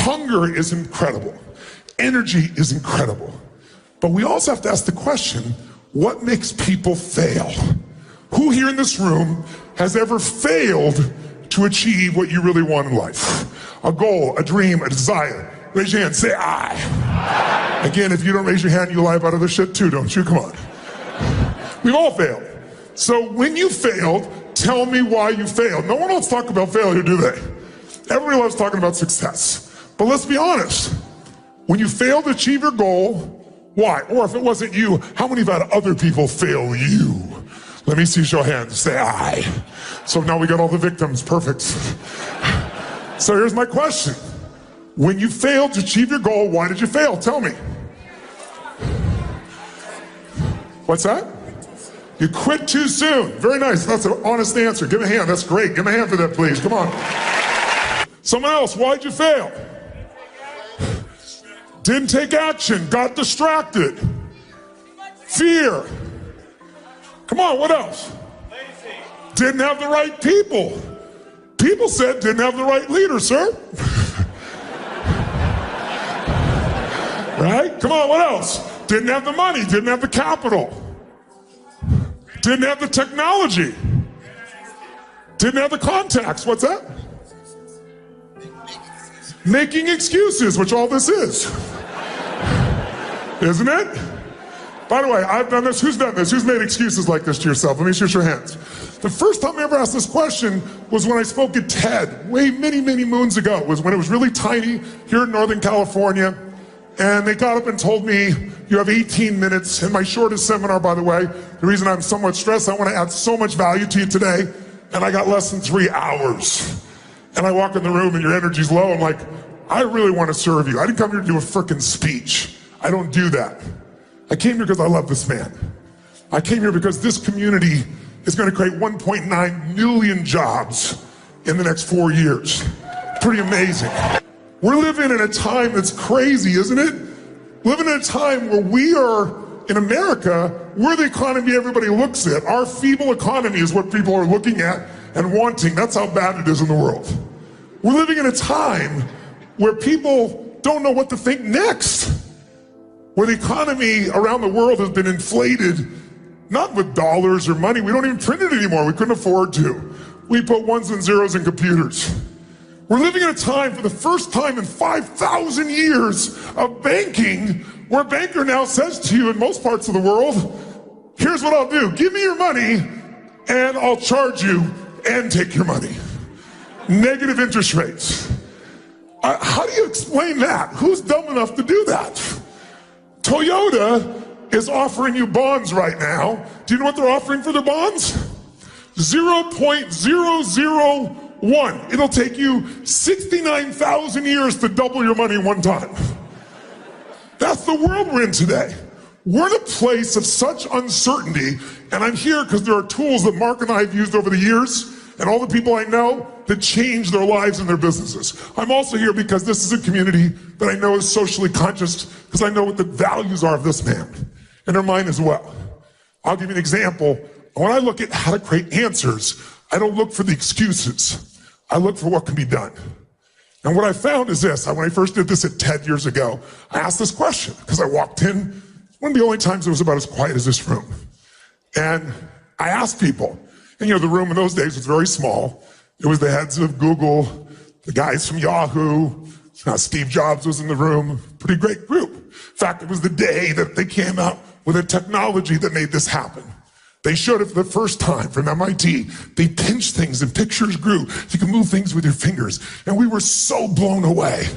Hunger is incredible. Energy is incredible. But we also have to ask the question, what makes people fail? Who here in this room has ever failed to achieve what you really want in life? A goal, a dream, a desire. Raise your hand, say I. Again, if you don't raise your hand, you lie about other shit too, don't you? Come on. We've all failed. So when you failed, tell me why you failed. No one wants to talk about failure, do they? Everybody loves talking about success. But let's be honest. When you fail to achieve your goal, why? Or if it wasn't you, how many have had other people fail you? Let me see show of hands, say I. So now we got all the victims, perfect. So here's my question. When you failed to achieve your goal, why did you fail? Tell me. What's that? You quit too soon. Very nice, that's an honest answer. Give a hand, that's great. Give a hand for that, please, come on. Someone else, why'd you fail? Didn't take action, got distracted. Fear. Come on, what else? Didn't have the right people. People said didn't have the right leader, sir. Right? Come on, what else? Didn't have the money, didn't have the capital. Didn't have the technology. Didn't have the contacts. What's that? Making excuses, which all this is. Isn't it? By the way, I've done this. Who's done this? Who's made excuses like this to yourself? Let me see your hands. The first time I ever asked this question was when I spoke at TED, many, many moons ago. It was when it was really tiny here in Northern California. And they got up and told me, you have 18 minutes. In my shortest seminar, by the way, the reason I'm somewhat stressed, I want to add so much value to you today, and I got less than 3 hours. And I walk in the room and your energy's low. I'm like, I really want to serve you. I didn't come here to do a frickin' speech. I don't do that. I came here because I love this man. I came here because this community is going to create 1.9 million jobs in the next 4 years. Pretty amazing. We're living in a time that's crazy, isn't it? Living in a time where we are, in America, we're the economy everybody looks at. Our feeble economy is what people are looking at and wanting. That's how bad it is in the world. We're living in a time where people don't know what to think next. Where the economy around the world has been inflated, not with dollars or money. We don't even print it anymore. We couldn't afford to. We put ones and zeros in computers. We're living in a time, for the first time in 5,000 years of banking, where a banker now says to you in most parts of the world, here's what I'll do. Give me your money and I'll charge you and take your money. Negative interest rates. How do you explain that? Who's dumb enough to do that? Toyota is offering you bonds right now. Do you know what they're offering for their bonds? 0.001. It'll take you 69,000 years to double your money one time. That's the world we're in today. We're in a place of such uncertainty, and I'm here because there are tools that Mark and I have used over the years, and all the people I know that change their lives and their businesses. I'm also here because this is a community that I know is socially conscious, because I know what the values are of this man, and they're mine as well. I'll give you an example. When I look at how to create answers, I don't look for the excuses. I look for what can be done. And what I found is this. When I first did this at TED years ago, I asked this question because I walked in. One of the only times it was about as quiet as this room. And I asked people, and the room in those days was very small. It was the heads of Google, the guys from Yahoo, Steve Jobs was in the room, pretty great group. In fact, it was the day that they came out with a technology that made this happen. They showed it for the first time from MIT. They pinched things and pictures grew. You could move things with your fingers. And we were so blown away.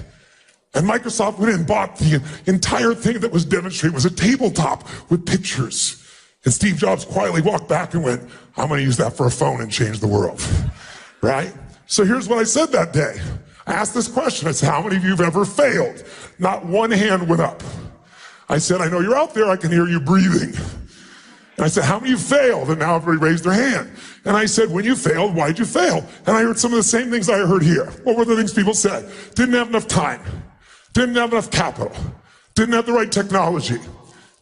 And Microsoft went in and bought the entire thing that was demonstrated. It was a tabletop with pictures. And Steve Jobs quietly walked back and went, I'm going to use that for a phone and change the world. Right? So here's what I said that day. I asked this question. I said, how many of you have ever failed? Not one hand went up. I said, I know you're out there. I can hear you breathing. And I said, how many of you failed? And now everybody raised their hand. And I said, when you failed, why'd you fail? And I heard some of the same things I heard here. What were the things people said? Didn't have enough time. Didn't have enough capital. Didn't have the right technology.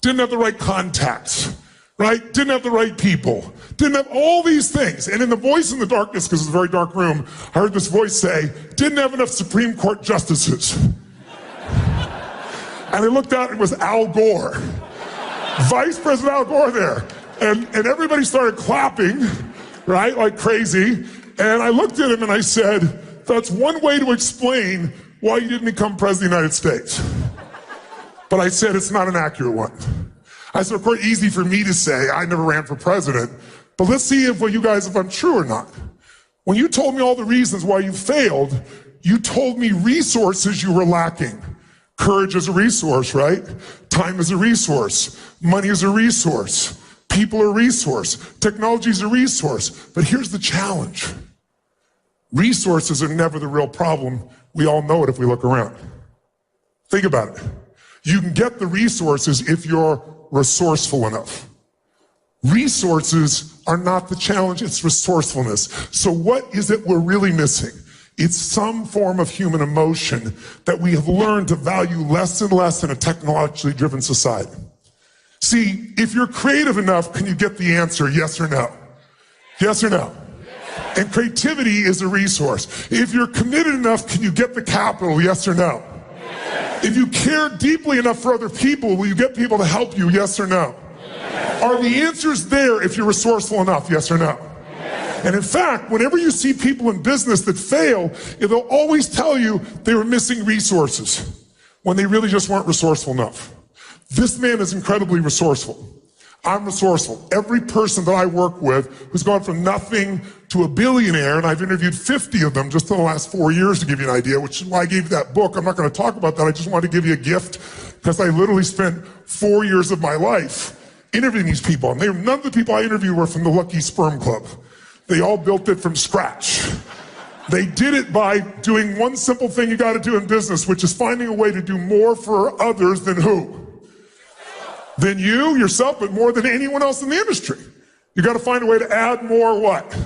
Didn't have the right contacts. right? Didn't have the right people. Didn't have all these things. And in the voice in the darkness, because it's a very dark room, I heard this voice say, didn't have enough Supreme Court justices. And I looked out, it was Al Gore. Vice President Al Gore there. And everybody started clapping, right, like crazy. And I looked at him and I said, that's one way to explain why you didn't become president of the United States. But I said, it's not an accurate one. I said, of course, easy for me to say, I never ran for president, but let's see if I'm true or not. When you told me all the reasons why you failed, you told me resources you were lacking. Courage is a resource, right? Time is a resource. Money is a resource. People are a resource. Technology is a resource. But here's the challenge. Resources are never the real problem. We all know it if we look around. Think about it. You can get the resources if you're resourceful enough. Resources are not the challenge, it's resourcefulness. So what is it we're really missing? It's some form of human emotion that we have learned to value less and less in a technologically driven society. See, if you're creative enough, can you get the answer, yes or no? Yes or no? Yes. And creativity is a resource. If you're committed enough, can you get the capital, yes or no? Yes. If you care deeply enough for other people, will you get people to help you, yes or no? Yes. Are the answers there if you're resourceful enough, yes or no? And in fact, whenever you see people in business that fail, they'll always tell you they were missing resources when they really just weren't resourceful enough. This man is incredibly resourceful. I'm resourceful. Every person that I work with who's gone from nothing to a billionaire, and I've interviewed 50 of them just in the last 4 years to give you an idea, which is why I gave you that book. I'm not going to talk about that. I just wanted to give you a gift because I literally spent 4 years of my life interviewing these people. And none of the people I interviewed were from the Lucky Sperm Club. They all built it from scratch. They did it by doing one simple thing you got to do in business, which is finding a way to do more for others than who? Than you, yourself, but more than anyone else in the industry. You got to find a way to add more what?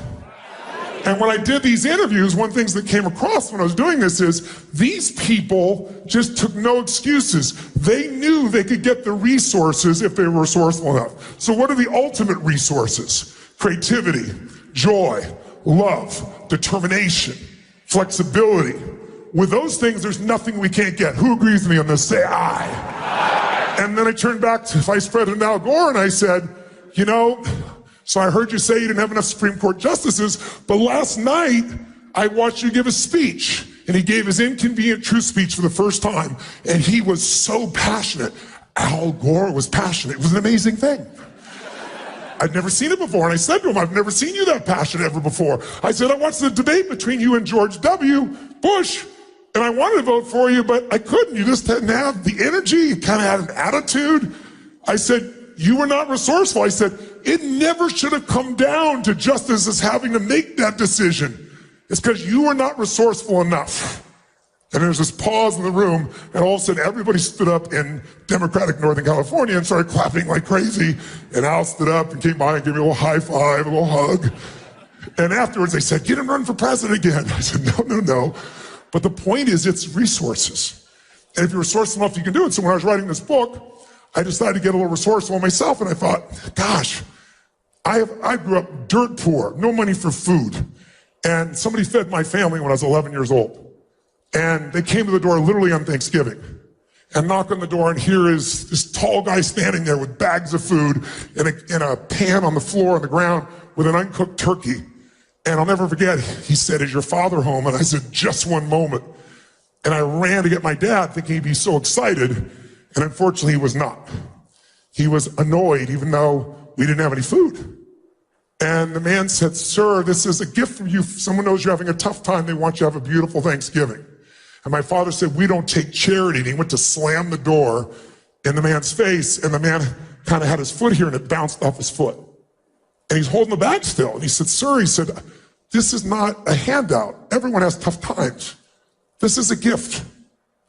And when I did these interviews, one of the things that came across when I was doing this is these people just took no excuses. They knew they could get the resources if they were resourceful enough. So what are the ultimate resources? Creativity, joy, love, determination, flexibility. With those things, there's nothing we can't get. Who agrees with me on this? Say aye. And then I turned back to Vice President Al Gore and I said, you know, so I heard you say you didn't have enough Supreme Court justices, but last night I watched you give a speech, and he gave his inconvenient truth speech for the first time, and he was so passionate. Al Gore was passionate. It was an amazing thing. I'd never seen it before, and I said to him, I've never seen you that passionate ever before. I said, I watched the debate between you and George W. Bush, and I wanted to vote for you, but I couldn't. You just didn't have the energy. You kind of had an attitude. I said, you were not resourceful. I said, it never should have come down to justices having to make that decision. It's because you were not resourceful enough. And there was this pause in the room, and all of a sudden everybody stood up in Democratic Northern California and started clapping like crazy. And Al stood up and came by and gave me a little high five, a little hug. And afterwards they said, get him run for president again. I said, no. But the point is, it's resources. And if you're resourceful enough, you can do it. So when I was writing this book, I decided to get a little resourceful myself, and I thought, gosh, I grew up dirt poor, no money for food. And somebody fed my family when I was 11 years old. And they came to the door literally on Thanksgiving and knock on the door, and here is this tall guy standing there with bags of food in a pan on the floor on the ground with an uncooked turkey. And I'll never forget, he said, is your father home? And I said, just one moment. And I ran to get my dad thinking he'd be so excited. And unfortunately, he was not. He was annoyed even though we didn't have any food. And the man said, sir, this is a gift from you. If someone knows you're having a tough time, they want you to have a beautiful Thanksgiving. And my father said, we don't take charity. And he went to slam the door in the man's face, and the man kind of had his foot here and it bounced off his foot. And he's holding the bag still. And he said, sir, he said, this is not a handout. Everyone has tough times. This is a gift.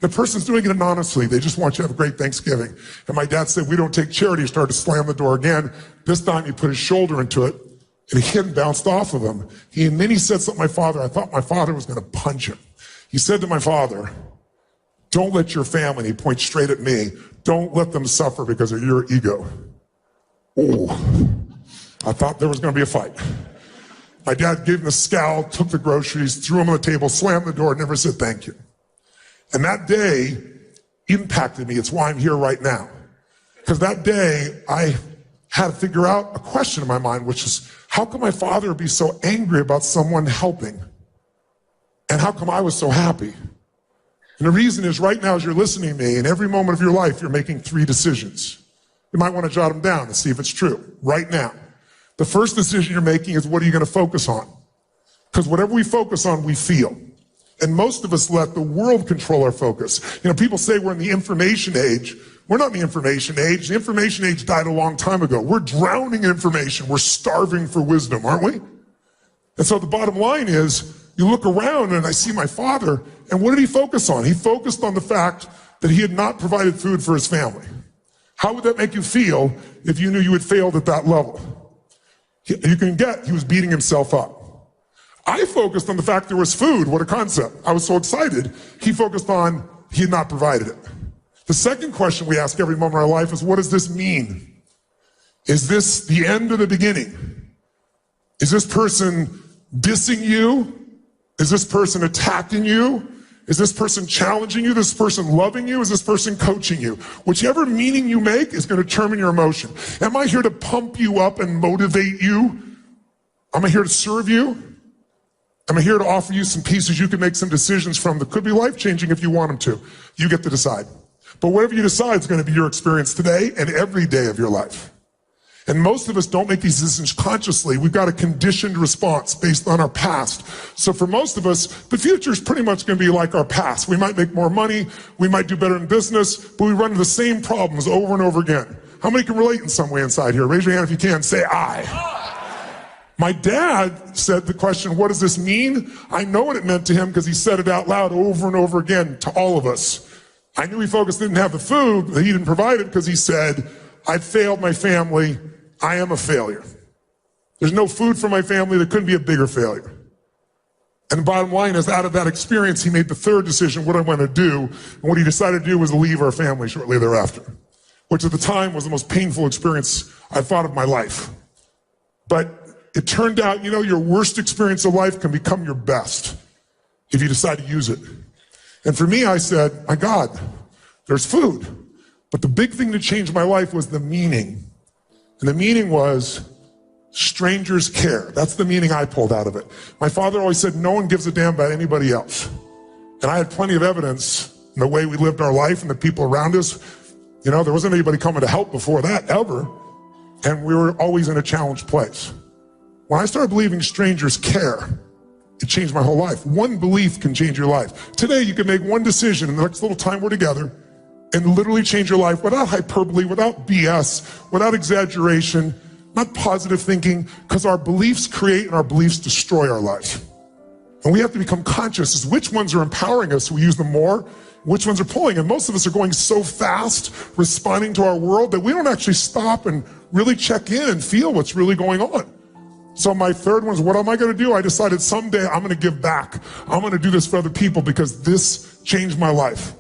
The person's doing it anonymously. They just want you to have a great Thanksgiving. And my dad said, we don't take charity. He started to slam the door again. This time he put his shoulder into it, and it hit and bounced off of him. And then he said something to my father. I thought my father was going to punch him. He said to my father, don't let your family, and he points straight at me, don't let them suffer because of your ego. Oh, I thought there was going to be a fight. My dad gave him a scowl, took the groceries, threw them on the table, slammed the door, never said thank you. And that day impacted me. It's why I'm here right now. Because that day, I had to figure out a question in my mind, which is, how can my father be so angry about someone helping? And how come I was so happy? And the reason is, right now as you're listening to me, in every moment of your life, you're making 3 decisions. You might want to jot them down and see if it's true, right now. The first decision you're making is, what are you going to focus on? Because whatever we focus on, we feel. And most of us let the world control our focus. You know, people say we're in the information age. We're not in the information age. The information age died a long time ago. We're drowning in information. We're starving for wisdom, aren't we? And so the bottom line is, you look around and I see my father, and what did he focus on? He focused on the fact that he had not provided food for his family. How would that make you feel if you knew you had failed at that level? You can get, he was beating himself up. I focused on the fact there was food. What a concept. I was so excited. He focused on he had not provided it. The second question we ask every moment of our life is, what does this mean? Is this the end or the beginning? Is this person dissing you? Is this person attacking you? Is this person challenging you? Is this person loving you? Is this person coaching you? Whichever meaning you make is going to determine your emotion. Am I here to pump you up and motivate you? Am I here to serve you? Am I here to offer you some pieces you can make some decisions from that could be life-changing if you want them to? You get to decide. But whatever you decide is going to be your experience today and every day of your life. And most of us don't make these decisions consciously. We've got a conditioned response based on our past. So for most of us, the future is pretty much going to be like our past. We might make more money, we might do better in business, but we run into the same problems over and over again. How many can relate in some way inside here? Raise your hand if you can. Say I. My dad said the question, what does this mean? I know what it meant to him because he said it out loud over and over again to all of us. I knew he focused didn't have the food, that he didn't provide it because he said, I failed my family. I am a failure. There's no food for my family. There couldn't be a bigger failure. And the bottom line is, out of that experience, he made the third decision, what I want to do. And what he decided to do was leave our family shortly thereafter, which at the time was the most painful experience I thought of my life. But it turned out, you know, your worst experience of life can become your best if you decide to use it. And for me, I said, my God, there's food. But the big thing that changed my life was the meaning. And the meaning was strangers care. That's the meaning I pulled out of it. My father always said, no one gives a damn about anybody else. And I had plenty of evidence in the way we lived our life and the people around us. You know, there wasn't anybody coming to help before that, ever. And we were always in a challenged place. When I started believing strangers care, it changed my whole life. One belief can change your life. Today, you can make one decision in the next little time we're together and literally change your life without hyperbole, without BS, without exaggeration, not positive thinking, because our beliefs create and our beliefs destroy our life. And we have to become conscious as which ones are empowering us, so we use them more, which ones are pulling. And most of us are going so fast, responding to our world, that we don't actually stop and really check in and feel what's really going on. So my third one is, what am I going to do? I decided someday I'm going to give back. I'm going to do this for other people because this changed my life.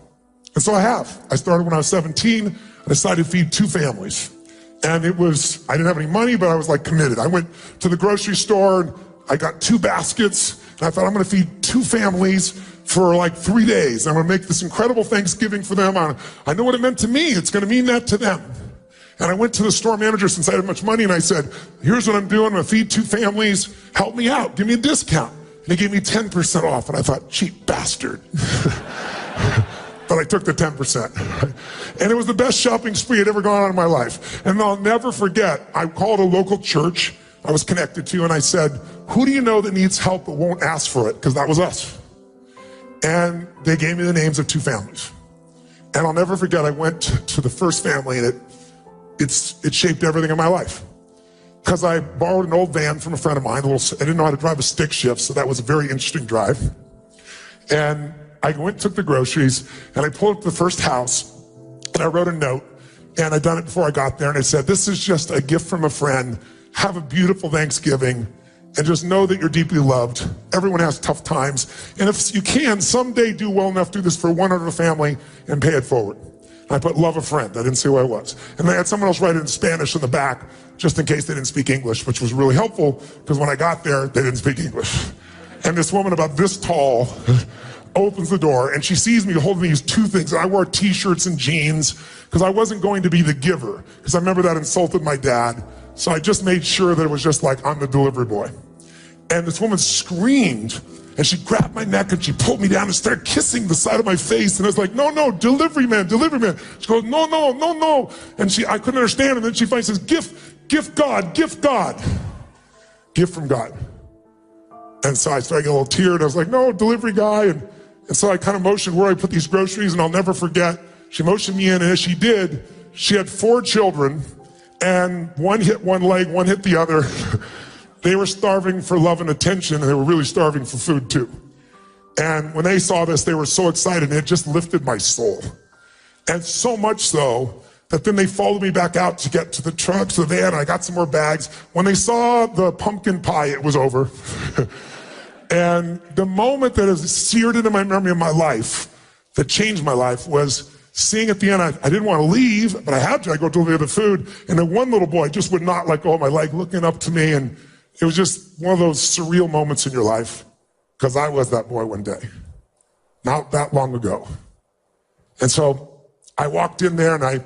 And so I have. I started when I was 17. I decided to feed 2 families. And it was, I didn't have any money, but I was like committed. I went to the grocery store and I got 2 baskets. And I thought, I'm going to feed 2 families for like 3 days. I'm going to make this incredible Thanksgiving for them. I know what it meant to me. It's going to mean that to them. And I went to the store manager since I had much money and I said, here's what I'm doing. I'm going to feed 2 families. Help me out. Give me a discount. And he gave me 10% off. And I thought, cheap bastard. But I took the 10%. And it was the best shopping spree I'd ever gone on in my life. And I'll never forget, I called a local church I was connected to and I said, who do you know that needs help but won't ask for it? Because that was us. And they gave me the names of 2 families. And I'll never forget, I went to the first family and it shaped everything in my life. Because I borrowed an old van from a friend of mine. I didn't know how to drive a stick shift, so that was a very interesting drive. And I went and took the groceries, and I pulled up to the first house, and I wrote a note, and I'd done it before I got there, and I said, this is just a gift from a friend. Have a beautiful Thanksgiving, and just know that you're deeply loved. Everyone has tough times, and if you can, someday do well enough to do this for one other family and pay it forward. I put love a friend. I didn't say who I was. And they had someone else write it in Spanish in the back, just in case they didn't speak English, which was really helpful, because when I got there, they didn't speak English. And this woman about this tall opens the door, and she sees me holding these two things. I wore t-shirts and jeans, because I wasn't going to be the giver, because I remember that insulted my dad. So I just made sure that it was just like, I'm the delivery boy. And this woman screamed, and she grabbed my neck and she pulled me down and started kissing the side of my face. And I was like, no, no, delivery man, delivery man. She goes, no, no, no, no. And I couldn't understand. And then she finally says, gift God, gift God. Gift from God. And so I started getting a little teared. I was like, no, delivery guy. And so I kind of motioned where I put these groceries, and I'll never forget. She motioned me in, and as she did, she had 4 children, and one hit one leg, one hit the other. They were starving for love and attention, and they were really starving for food too. And when they saw this, they were so excited, and it just lifted my soul. And so much so that then they followed me back out to get to the truck, to the van, and I got some more bags. When they saw the pumpkin pie, it was over. And the moment that is seared into my memory of my life, that changed my life, was seeing at the end, I didn't want to leave, but I had to. I go deliver the food, and then one little boy just would not let go of my leg, looking up to me, and it was just one of those surreal moments in your life, because I was that boy one day, not that long ago. And so I walked in there, and I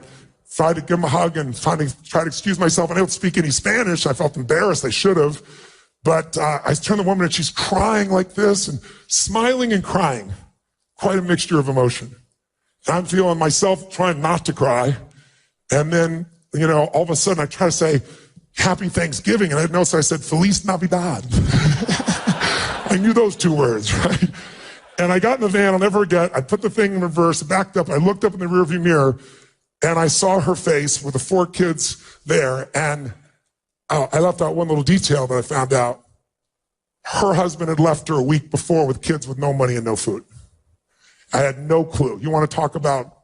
tried to give him a hug and finally tried to excuse myself. I don't speak any Spanish. I felt embarrassed. I should have. But I turned to the woman, and she's crying like this, and smiling and crying, quite a mixture of emotion. And I'm feeling myself trying not to cry. And then, all of a sudden I try to say, Happy Thanksgiving. And I noticed I said, Feliz Navidad. I knew those 2 words, right? And I got in the van, I'll never forget. I put the thing in reverse, backed up. I looked up in the rearview mirror, and I saw her face with the 4 kids there. And I left out one little detail that I found out. Her husband had left her a week before with kids with no money and no food. I had no clue. You want to talk about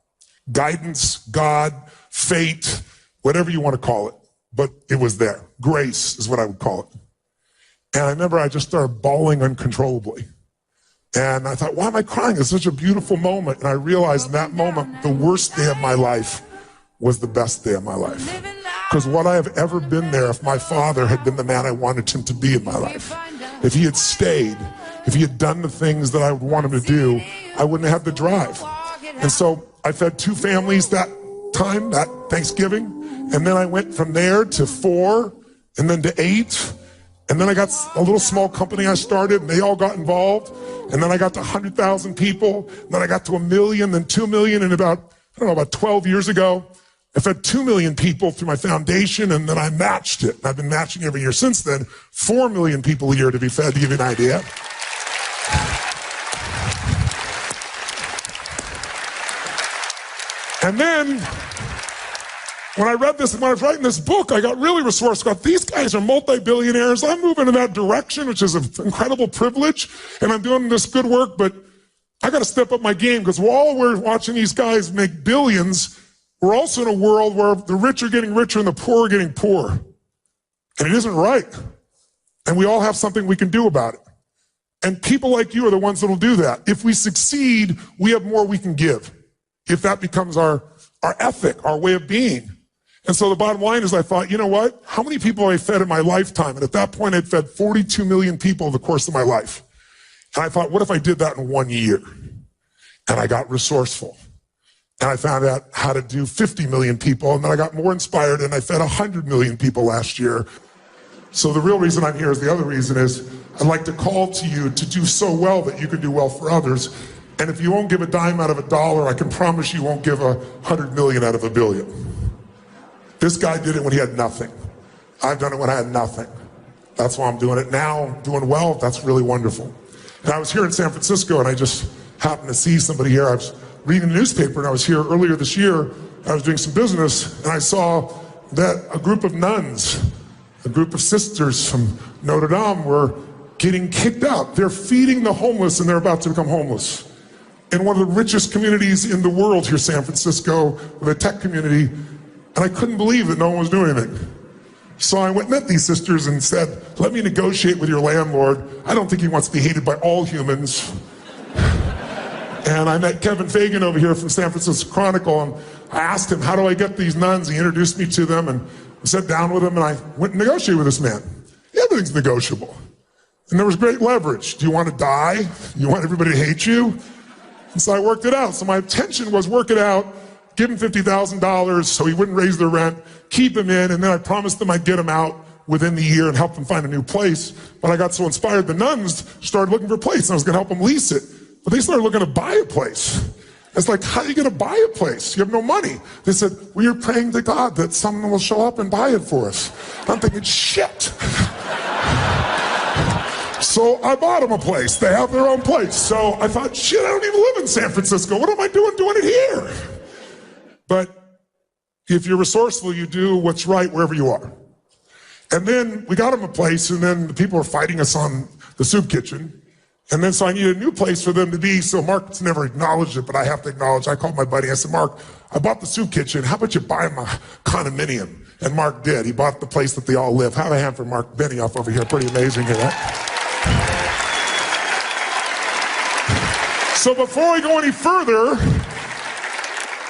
guidance, God, fate, whatever you want to call it. But it was there. Grace is what I would call it. And I remember I just started bawling uncontrollably. And I thought, why am I crying? It's such a beautiful moment. And I realized in that moment, the worst day of my life was the best day of my life. Because would I have ever been there if my father had been the man I wanted him to be in my life? If he had stayed, if he had done the things that I would want him to do, I wouldn't have the drive. And so I fed 2 families that time, that Thanksgiving. And then I went from there to 4, and then to 8. And then I got a little small company I started, and they all got involved. And then I got to 100,000 people. And then I got to 1 million, then 2 million. And about 12 years ago, I fed 2 million people through my foundation, and then I matched it. And I've been matching every year since then. 4 million people a year to be fed, to give you an idea. And then, when I read this, when I was writing this book, I got really resourceful. These guys are multi-billionaires. I'm moving in that direction, which is an incredible privilege, and I'm doing this good work, but I got to step up my game, because while we're watching these guys make billions, we're also in a world where the rich are getting richer and the poor are getting poorer. And it isn't right. And we all have something we can do about it. And people like you are the ones that will do that. If we succeed, we have more we can give. If that becomes our ethic, our way of being. And so the bottom line is, I thought, you know what? How many people have I fed in my lifetime? And at that point, I'd fed 42 million people over the course of my life. And I thought, what if I did that in 1 year? And I got resourceful. And I found out how to do 50 million people. And then I got more inspired, and I fed 100 million people last year. So the real reason I'm here is the other reason is I'd like to call to you to do so well that you can do well for others. And if you won't give a dime out of a dollar, I can promise you won't give 100 million out of 1 billion. This guy did it when he had nothing. I've done it when I had nothing. That's why I'm doing it now, doing well. That's really wonderful. And I was here in San Francisco, and I just happened to see somebody here. I was reading the newspaper, and I was here earlier this year. I was doing some business, and I saw that a group of nuns, a group of sisters from Notre Dame, were getting kicked out. They're feeding the homeless, and they're about to become homeless. In one of the richest communities in the world here, San Francisco, with a tech community, and I couldn't believe that no one was doing anything. So I went and met these sisters and said, let me negotiate with your landlord. I don't think he wants to be hated by all humans. And I met Kevin Fagan over here from San Francisco Chronicle, and I asked him, how do I get these nuns? He introduced me to them, and I sat down with him, and I went and negotiated with this man. Everything's negotiable. And there was great leverage. Do you want to die? You want everybody to hate you? And so I worked it out. So my intention was work it out, give him $50,000 so he wouldn't raise their rent, keep him in, and then I promised them I'd get him out within the year and help them find a new place. But I got so inspired, the nuns started looking for a place, and I was going to help them lease it. But they started looking to buy a place. It's like, how are you going to buy a place? You have no money. They said, we are praying to God that someone will show up and buy it for us. I'm thinking, shit. So I bought them a place. They have their own place. So I thought, shit, I don't even live in San Francisco. What am I doing it here? But if you're resourceful, you do what's right wherever you are. And then we got them a place, and then the people were fighting us on the soup kitchen. And then so I needed a new place for them to be, so Mark's never acknowledged it, but I have to acknowledge. I called my buddy, I said, Mark, I bought the soup kitchen. How about you buy him a condominium? And Mark did. He bought the place that they all live. Have a hand for Mark Benioff over here. Pretty amazing, you know? So before we go any further,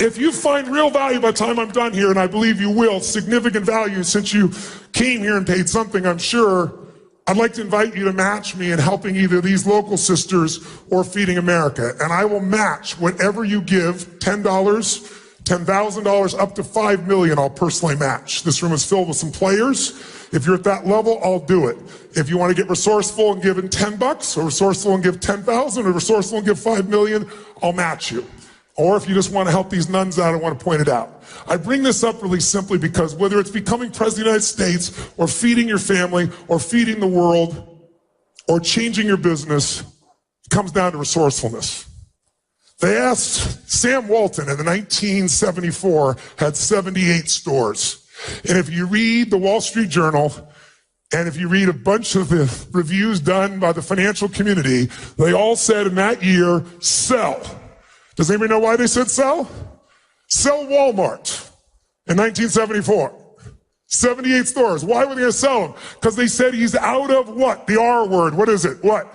if you find real value by the time I'm done here, and I believe you will, significant value since you came here and paid something, I'm sure, I'd like to invite you to match me in helping either these local sisters or Feeding America. And I will match whatever you give, $10, $10,000, up to $5 million, I'll personally match. This room is filled with some players. If you're at that level, I'll do it. If you want to get resourceful and give in $10, or resourceful and give 10,000, or resourceful and give 5 million, I'll match you. Or if you just want to help these nuns out, I want to point it out. I bring this up really simply because whether it's becoming president of the United States, or feeding your family, or feeding the world, or changing your business, it comes down to resourcefulness. They asked Sam Walton in 1974, had 78 stores. And if you read the Wall Street Journal, and if you read a bunch of the reviews done by the financial community, they all said in that year, sell. Does anybody know why they said sell? Sell Walmart in 1974. 78 stores. Why were they going to sell them? Because they said he's out of what? The R word. What is it? What?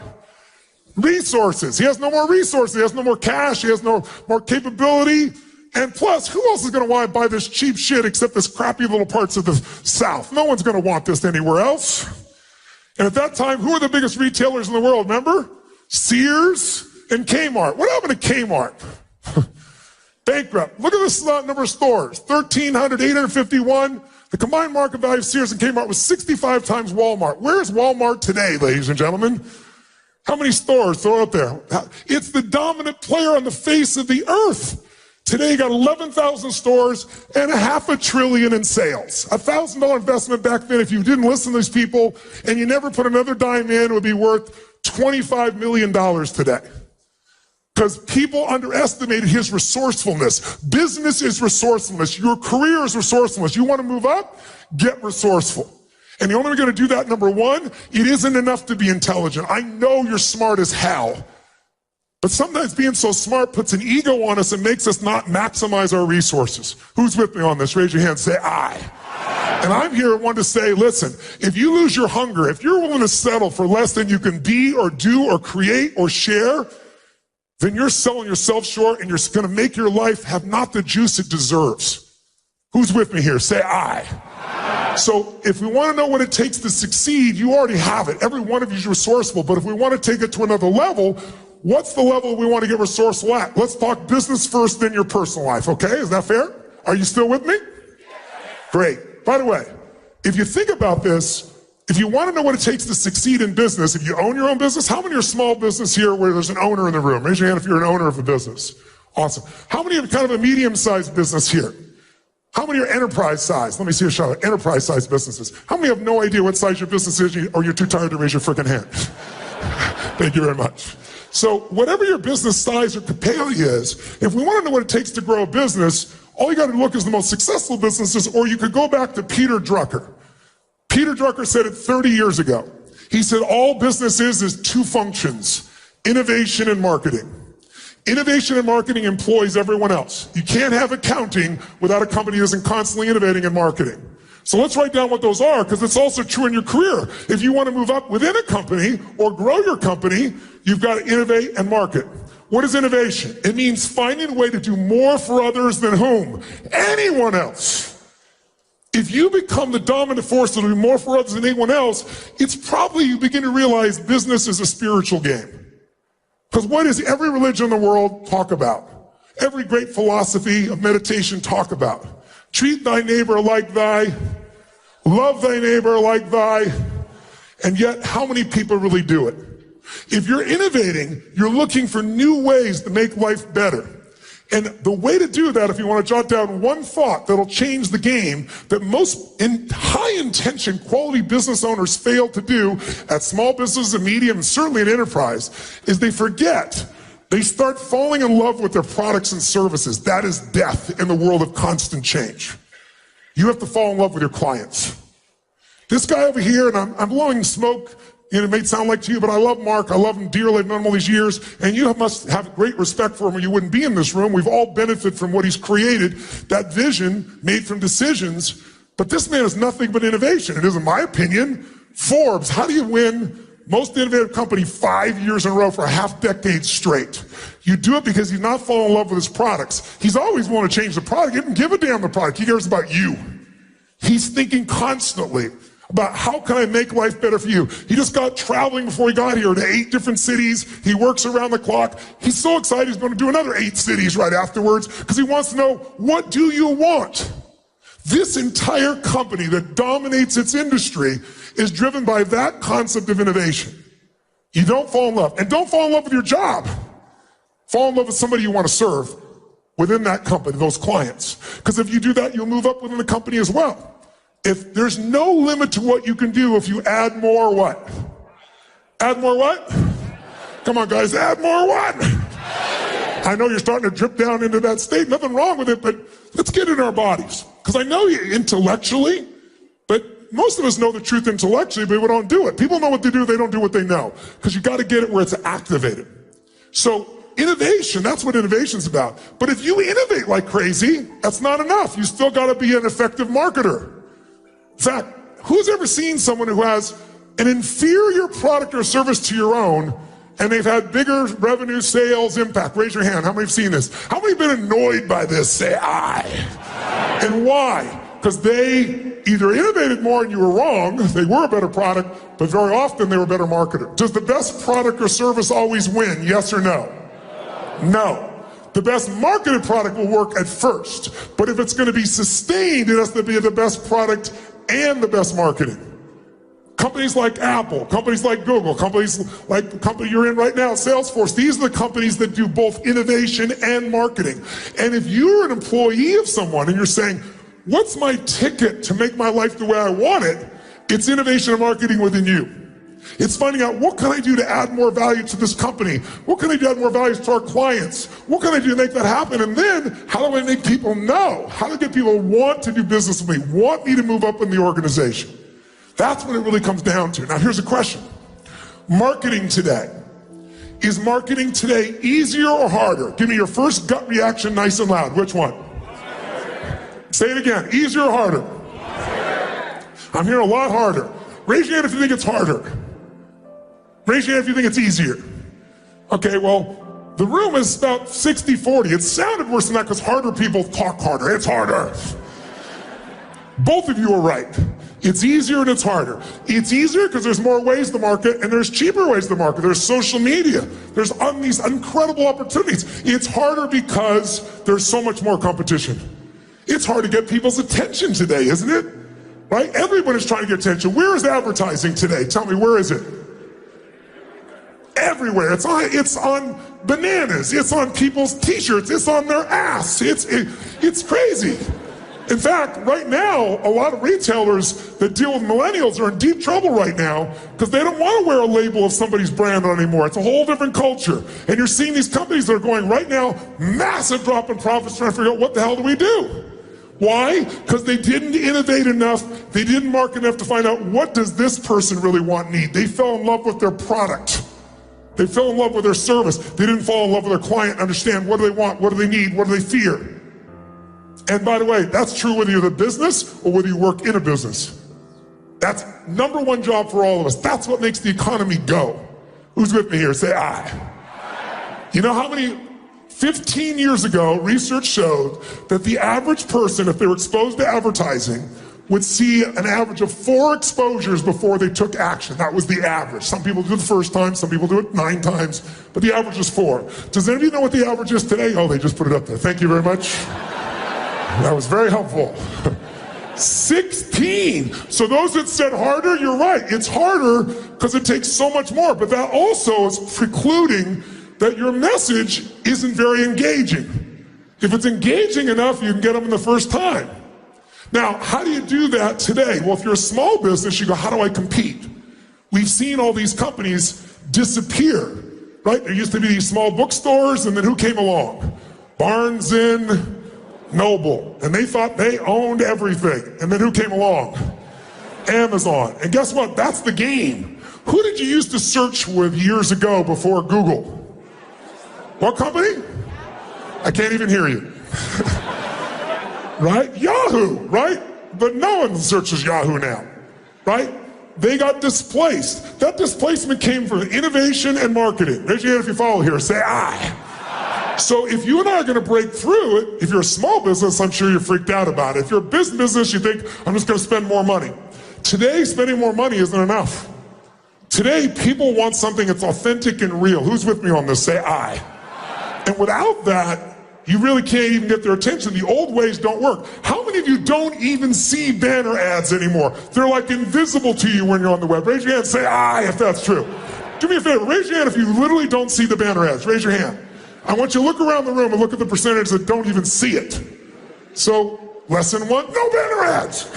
Resources. He has no more resources. He has no more cash. He has no more capability. And plus, who else is going to want to buy this cheap shit except this crappy little parts of the South? No one's going to want this anywhere else. And at that time, who were the biggest retailers in the world? Remember? Sears and Kmart. What happened to Kmart? Bankrupt. Look at this number of stores. 1,300, 851. The combined market value of Sears and Kmart was 65 times Walmart. Where's Walmart today, ladies and gentlemen? How many stores? Throw it up there. It's the dominant player on the face of the earth. Today, you got 11,000 stores and $500 billion in sales. $1,000 investment back then, if you didn't listen to these people and you never put another dime in, it would be worth $25 million today. Because people underestimated his resourcefulness. Business is resourcefulness. Your career is resourcefulness. You want to move up? Get resourceful. And the only way you're going to do that, number one, it isn't enough to be intelligent. I know you're smart as hell. But sometimes being so smart puts an ego on us and makes us not maximize our resources. Who's with me on this? Raise your hand, say I. And I'm here one to say, listen, if you lose your hunger, if you're willing to settle for less than you can be or do or create or share, then you're selling yourself short and you're going to make your life have not the juice it deserves. Who's with me here? Say I. So if we want to know what it takes to succeed, you already have it. Every one of you is resourceful. But if we want to take it to another level, what's the level we want to get resourceful at? Let's talk business first, then your personal life, okay? Is that fair? Are you still with me? Great. By the way, if you think about this, if you want to know what it takes to succeed in business, if you own your own business, how many are small business here where there's an owner in the room? Raise your hand if you're an owner of a business. Awesome. How many are kind of a medium-sized business here? How many are enterprise size? Let me see a shout out. Enterprise size businesses. How many have no idea what size your business is or you're too tired to raise your freaking hand? Thank you very much. So whatever your business size or capacity is, if we want to know what it takes to grow a business, all you got to look is the most successful businesses, or you could go back to Peter Drucker. Peter Drucker said it 30 years ago. He said all business is two functions, innovation and marketing. Innovation and marketing employs everyone else. You can't have accounting without a company that isn't constantly innovating and marketing. So let's write down what those are, because it's also true in your career. If you want to move up within a company or grow your company, you've got to innovate and market. What is innovation? It means finding a way to do more for others than whom? Anyone else. If you become the dominant force to do more for others than anyone else, it's probably you begin to realize business is a spiritual game. Because what does every religion in the world talk about? Every great philosophy of meditation talk about? Treat thy neighbor like thy, love thy neighbor like thy, and yet how many people really do it? If you're innovating, you're looking for new ways to make life better. And the way to do that, if you want to jot down one thought that'll change the game that most high-intention quality business owners fail to do at small businesses and medium and certainly at enterprise, is they forget. They start falling in love with their products and services. That is death in the world of constant change. You have to fall in love with your clients. This guy over here, and I'm blowing smoke, it may sound like to you, but I love Mark. I love him dearly. I've known him all these years. And you must have great respect for him or you wouldn't be in this room. We've all benefited from what he's created, that vision made from decisions. But this man is nothing but innovation. It is, in my opinion, Forbes. How do you win most innovative company 5 years in a row for a half decade straight? You do it because he's not falling in love with his products. He's always wanted to change the product. He didn't give a damn the product. He cares about you. He's thinking constantly about how can I make life better for you. He just got traveling before he got here to 8 different cities. He works around the clock. He's so excited he's going to do another 8 cities right afterwards because he wants to know, what do you want? This entire company that dominates its industry is driven by that concept of innovation. You don't fall in love. And don't fall in love with your job. Fall in love with somebody you want to serve within that company, those clients. Because if you do that, you'll move up within the company as well. If there's no limit to what you can do if you add more what? Add more what? Come on, guys, add more what? I know you're starting to drip down into that state. Nothing wrong with it, but let's get in our bodies. Because I know you intellectually, but most of us know the truth intellectually, but we don't do it. People know what they do, they don't do what they know. Because you got to get it where it's activated. So innovation, that's what innovation's about. But if you innovate like crazy, that's not enough. You still got to be an effective marketer. In fact, who's ever seen someone who has an inferior product or service to your own and they've had bigger revenue, sales, impact? Raise your hand. How many have seen this? How many have been annoyed by this? Say I. And why? Because they either innovated more and you were wrong, they were a better product, but very often they were a better marketer. Does the best product or service always win? Yes or no? No. The best marketed product will work at first, but if it's going to be sustained, it has to be the best product and the best marketing. Companies like Apple, companies like Google, companies like the company you're in right now, Salesforce, these are the companies that do both innovation and marketing. And if you're an employee of someone and you're saying, what's my ticket to make my life the way I want it? It's innovation and marketing within you. It's finding out, what can I do to add more value to this company? What can I do to add more value to our clients? What can I do to make that happen? And then, how do I make people know? How do I get people to want to do business with me, want me to move up in the organization? That's what it really comes down to. Now, here's a question. Marketing today. Is marketing today easier or harder? Give me your first gut reaction nice and loud. Which one? Say it again. Easier or harder? I'm hearing a lot harder. Raise your hand if you think it's harder. Raise your hand if you think it's easier. Okay, well, the room is about 60-40. It sounded worse than that because harder people talk harder. It's harder. Both of you are right. It's easier and it's harder. It's easier because there's more ways to market and there's cheaper ways to market. There's social media. There's these incredible opportunities. It's harder because there's so much more competition. It's hard to get people's attention today, isn't it? Right? Everyone is trying to get attention. Where is advertising today? Tell me, where is it? Everywhere. It's on bananas. It's on people's t-shirts. It's on their ass. It's crazy. In fact, right now, a lot of retailers that deal with millennials are in deep trouble right now because they don't want to wear a label of somebody's brand on anymore. It's a whole different culture. And you're seeing these companies that are going right now, massive drop in profits, trying to figure out what the hell do we do? Why? Because they didn't innovate enough. They didn't market enough to find out, what does this person really want, need? They fell in love with their product. They fell in love with their service. They didn't fall in love with their client and understand, what do they want? What do they need? What do they fear? And by the way, that's true whether you're the business or whether you work in a business. That's number one job for all of us. That's what makes the economy go. Who's with me here? Say aye. You know how many, 15 years ago, research showed that the average person, if they were exposed to advertising, would see an average of 4 exposures before they took action. That was the average. Some people do it the first time, some people do it 9 times, but the average is 4. Does anybody know what the average is today? Oh, they just put it up there. Thank you very much. That was very helpful. 16. So those that said harder, you're right. It's harder because it takes so much more, but that also is precluding that your message isn't very engaging. If it's engaging enough, you can get them in the first time. Now, how do you do that today? Well, if you're a small business, you go, how do I compete? We've seen all these companies disappear, right? There used to be these small bookstores, and then who came along? Barnes and Noble. And they thought they owned everything. And then who came along? Amazon. And guess what? That's the game. Who did you used to search with years ago before Google? What company? I can't even hear you. Right? Yahoo, right? But no one searches Yahoo now, right? They got displaced. That displacement came from innovation and marketing. Raise your hand if you follow here. Say aye. So if you and I are going to break through it, if you're a small business, I'm sure you're freaked out about it. If you're a business, you think, I'm just going to spend more money. Today, spending more money isn't enough. Today, people want something that's authentic and real. Who's with me on this? Say aye. And without that, you really can't even get their attention. The old ways don't work. How many of you don't even see banner ads anymore? They're like invisible to you when you're on the web. Raise your hand and say aye if that's true. Do me a favor, raise your hand if you literally don't see the banner ads. Raise your hand. I want you to look around the room and look at the percentage that don't even see it. So, lesson 1, no banner ads.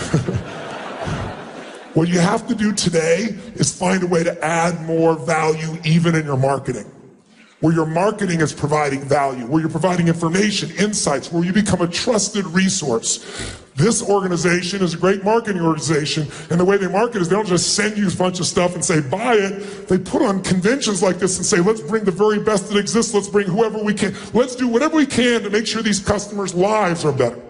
What you have to do today is find a way to add more value even in your marketing. Where your marketing is providing value, where you're providing information, insights, where you become a trusted resource. This organization is a great marketing organization, and the way they market is they don't just send you a bunch of stuff and say, buy it. They put on conventions like this and say, let's bring the very best that exists, let's bring whoever we can. Let's do whatever we can to make sure these customers' lives are better.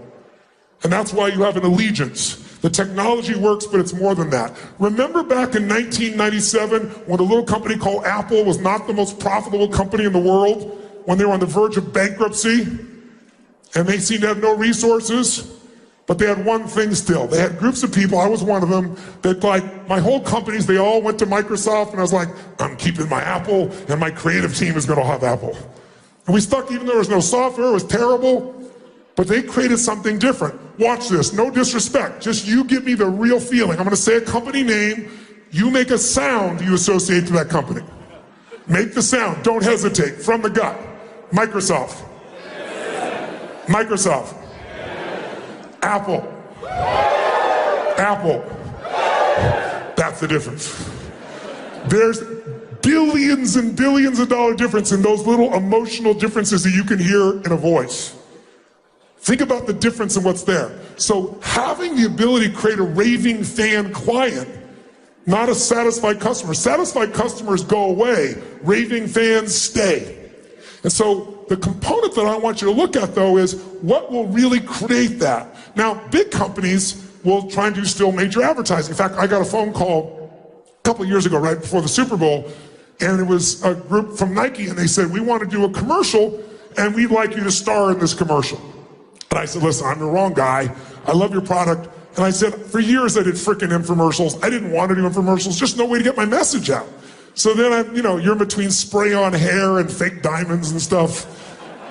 And that's why you have an allegiance. The technology works, but it's more than that. Remember back in 1997 when a little company called Apple was not the most profitable company in the world, when they were on the verge of bankruptcy, and they seemed to have no resources, but they had one thing still. They had groups of people, I was one of them, that like my whole companies, they all went to Microsoft, and I was like, I'm keeping my Apple, and my creative team is gonna have Apple. And we stuck, even though there was no software, it was terrible. But they created something different. Watch this, no disrespect, just you give me the real feeling. I'm gonna say a company name, you make a sound you associate to that company. Make the sound, don't hesitate, from the gut. Microsoft. Microsoft. Apple. Apple. That's the difference. There's billions and billions of dollar difference in those little emotional differences that you can hear in a voice. Think about the difference in what's there. So having the ability to create a raving fan client, not a satisfied customer. Satisfied customers go away, raving fans stay. And so the component that I want you to look at though is what will really create that. Now, big companies will try and do still major advertising. In fact, I got a phone call a couple of years ago, right before the Super Bowl, and it was a group from Nike, and they said, we want to do a commercial, and we'd like you to star in this commercial. And I said, listen, I'm the wrong guy. I love your product. And I said, for years I did frickin' infomercials. I didn't want to do infomercials, just no way to get my message out. So then you're in between spray on hair and fake diamonds and stuff.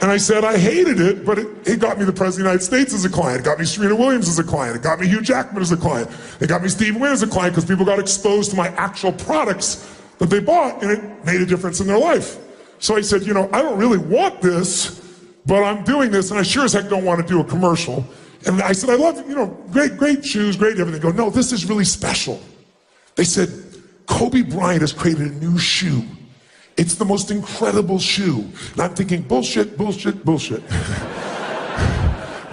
And I said, I hated it, but it got me the President of the United States as a client. It got me Serena Williams as a client. It got me Hugh Jackman as a client. It got me Steve Wynn as a client because people got exposed to my actual products that they bought, and it made a difference in their life. So I said, I don't really want this, but I'm doing this, and I sure as heck don't want to do a commercial. And I said, I love, great shoes, great everything. They go, no, this is really special. They said, Kobe Bryant has created a new shoe. It's the most incredible shoe. And I'm thinking, bullshit, bullshit, bullshit.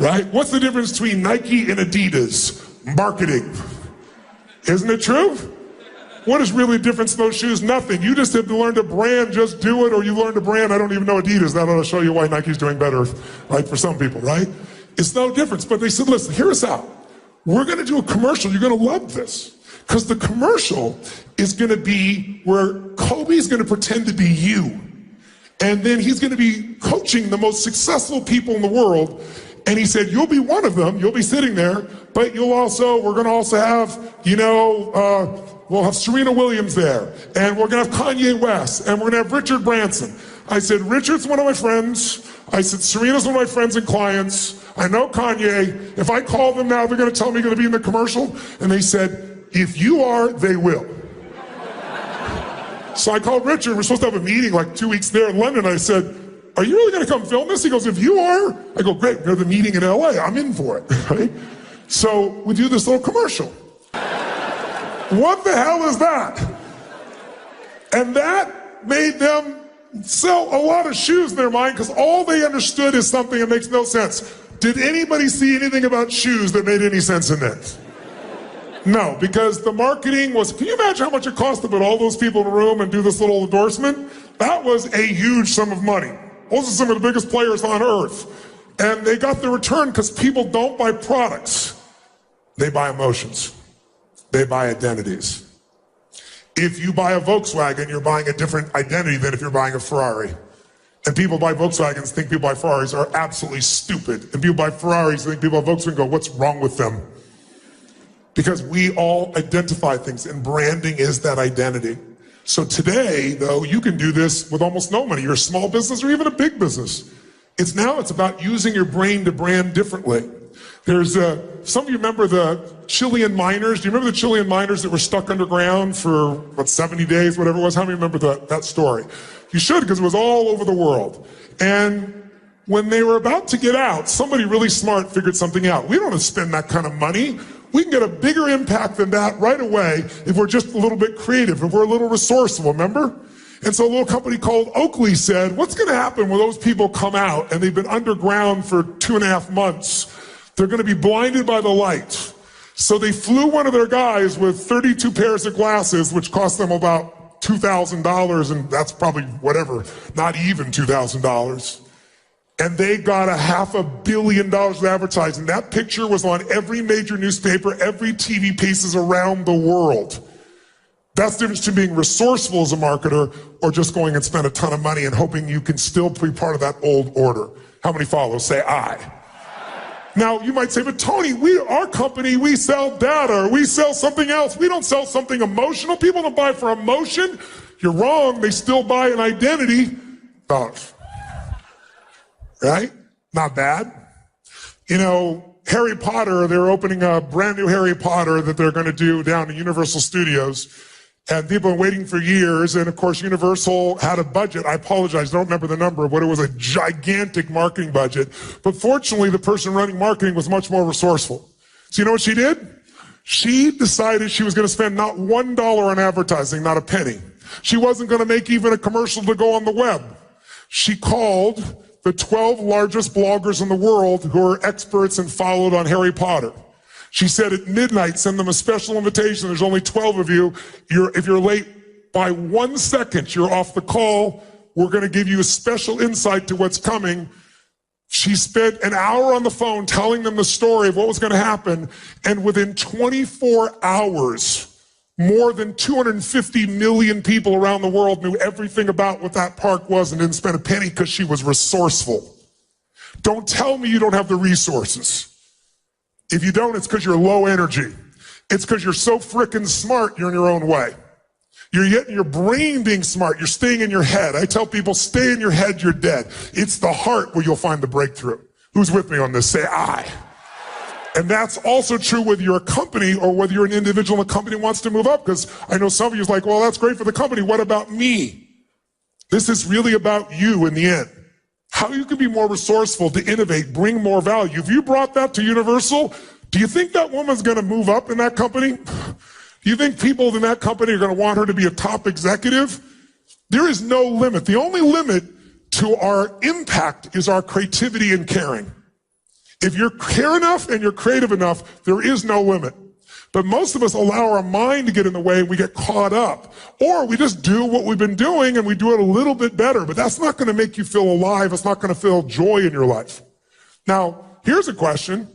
Right? What's the difference between Nike and Adidas? Marketing. Isn't it true? What is really the difference in those shoes? Nothing. You just have to learn to brand, just do it, or you learn to brand, I don't even know Adidas. That ought to show you why Nike's doing better, right, for some people, right? It's no difference. But they said, listen, hear us out. We're going to do a commercial. You're going to love this. Because the commercial is going to be where Kobe's going to pretend to be you. And then he's going to be coaching the most successful people in the world. And he said, you'll be one of them, you'll be sitting there, but we're going to also have, we'll have Serena Williams there, and we're going to have Kanye West, and we're going to have Richard Branson. I said, Richard's one of my friends. I said, Serena's one of my friends and clients. I know Kanye. If I call them now, they're going to tell me you're going to be in the commercial. And they said, if you are, they will. So I called Richard. We're supposed to have a meeting like 2 weeks there in London. I said, are you really going to come film this? He goes, if you are. I go, great, we have the meeting in LA. I'm in for it, right? So we do this little commercial. What the hell is that? And that made them sell a lot of shoes in their mind because all they understood is something that makes no sense. Did anybody see anything about shoes that made any sense in this? No, because the marketing was, can you imagine how much it cost to put all those people in a room and do this little endorsement? That was a huge sum of money. Those are some of the biggest players on earth. And they got the return because people don't buy products. They buy emotions. They buy identities. If you buy a Volkswagen, you're buying a different identity than if you're buying a Ferrari. And people buy Volkswagens think people buy Ferraris are absolutely stupid. And people buy Ferraris think people buy Volkswagen go, what's wrong with them? Because we all identify things, and branding is that identity. So today, though, you can do this with almost no money. You're a small business or even a big business. It's about using your brain to brand differently. There's some of you remember the Chilean miners. Do you remember the Chilean miners that were stuck underground for 70 days, whatever it was? How many remember that story? You should, because it was all over the world. And when they were about to get out, somebody really smart figured something out. We don't want to spend that kind of money. We can get a bigger impact than that right away if we're just a little bit creative, if we're a little resourceful, remember? And so a little company called Oakley said, what's going to happen when those people come out and they've been underground for 2.5 months? They're going to be blinded by the light. So they flew one of their guys with 32 pairs of glasses, which cost them about $2,000, and that's probably whatever, not even $2,000. And they got $500 million of advertising. That picture was on every major newspaper, every TV pieces around the world. That's the difference between being resourceful as a marketer or just going and spend a ton of money and hoping you can still be part of that old order. How many follow? Say aye. Now, you might say, but Tony, our company, we sell data, or we sell something else. We don't sell something emotional. People don't buy for emotion. You're wrong. They still buy an identity. Right? Not bad. Harry Potter, they're opening a brand new Harry Potter that they're going to do down in Universal Studios. And people have been waiting for years. And of course, Universal had a budget. I apologize, I don't remember the number, but it was a gigantic marketing budget. But fortunately, the person running marketing was much more resourceful. So you know what she did? She decided she was going to spend not $1 on advertising, not a penny. She wasn't going to make even a commercial to go on the web. She called the 12 largest bloggers in the world who are experts and followed on Harry Potter. She said at midnight, send them a special invitation. There's only 12 of you. If you're late by 1 second, you're off the call. We're going to give you a special insight to what's coming. She spent an hour on the phone telling them the story of what was going to happen. And within 24 hours, more than 250 million people around the world knew everything about what that park was and didn't spend a penny because she was resourceful. Don't tell me you don't have the resources. If you don't, it's because you're low energy. It's because you're so frickin' smart, you're in your own way. You're getting your brain being smart. You're staying in your head. I tell people, stay in your head, you're dead. It's the heart where you'll find the breakthrough. Who's with me on this? Say aye. And that's also true whether you're a company or whether you're an individual and a company wants to move up, because I know some of you is like, well, that's great for the company. What about me? This is really about you in the end. How you can be more resourceful to innovate, bring more value. If you brought that to Universal, do you think that woman's going to move up in that company? Do you think people in that company are going to want her to be a top executive? There is no limit. The only limit to our impact is our creativity and caring. If you care enough and you're creative enough, there is no limit. But most of us allow our mind to get in the way and we get caught up. Or we just do what we've been doing and we do it a little bit better. But that's not going to make you feel alive. It's not going to feel joy in your life. Now, here's a question.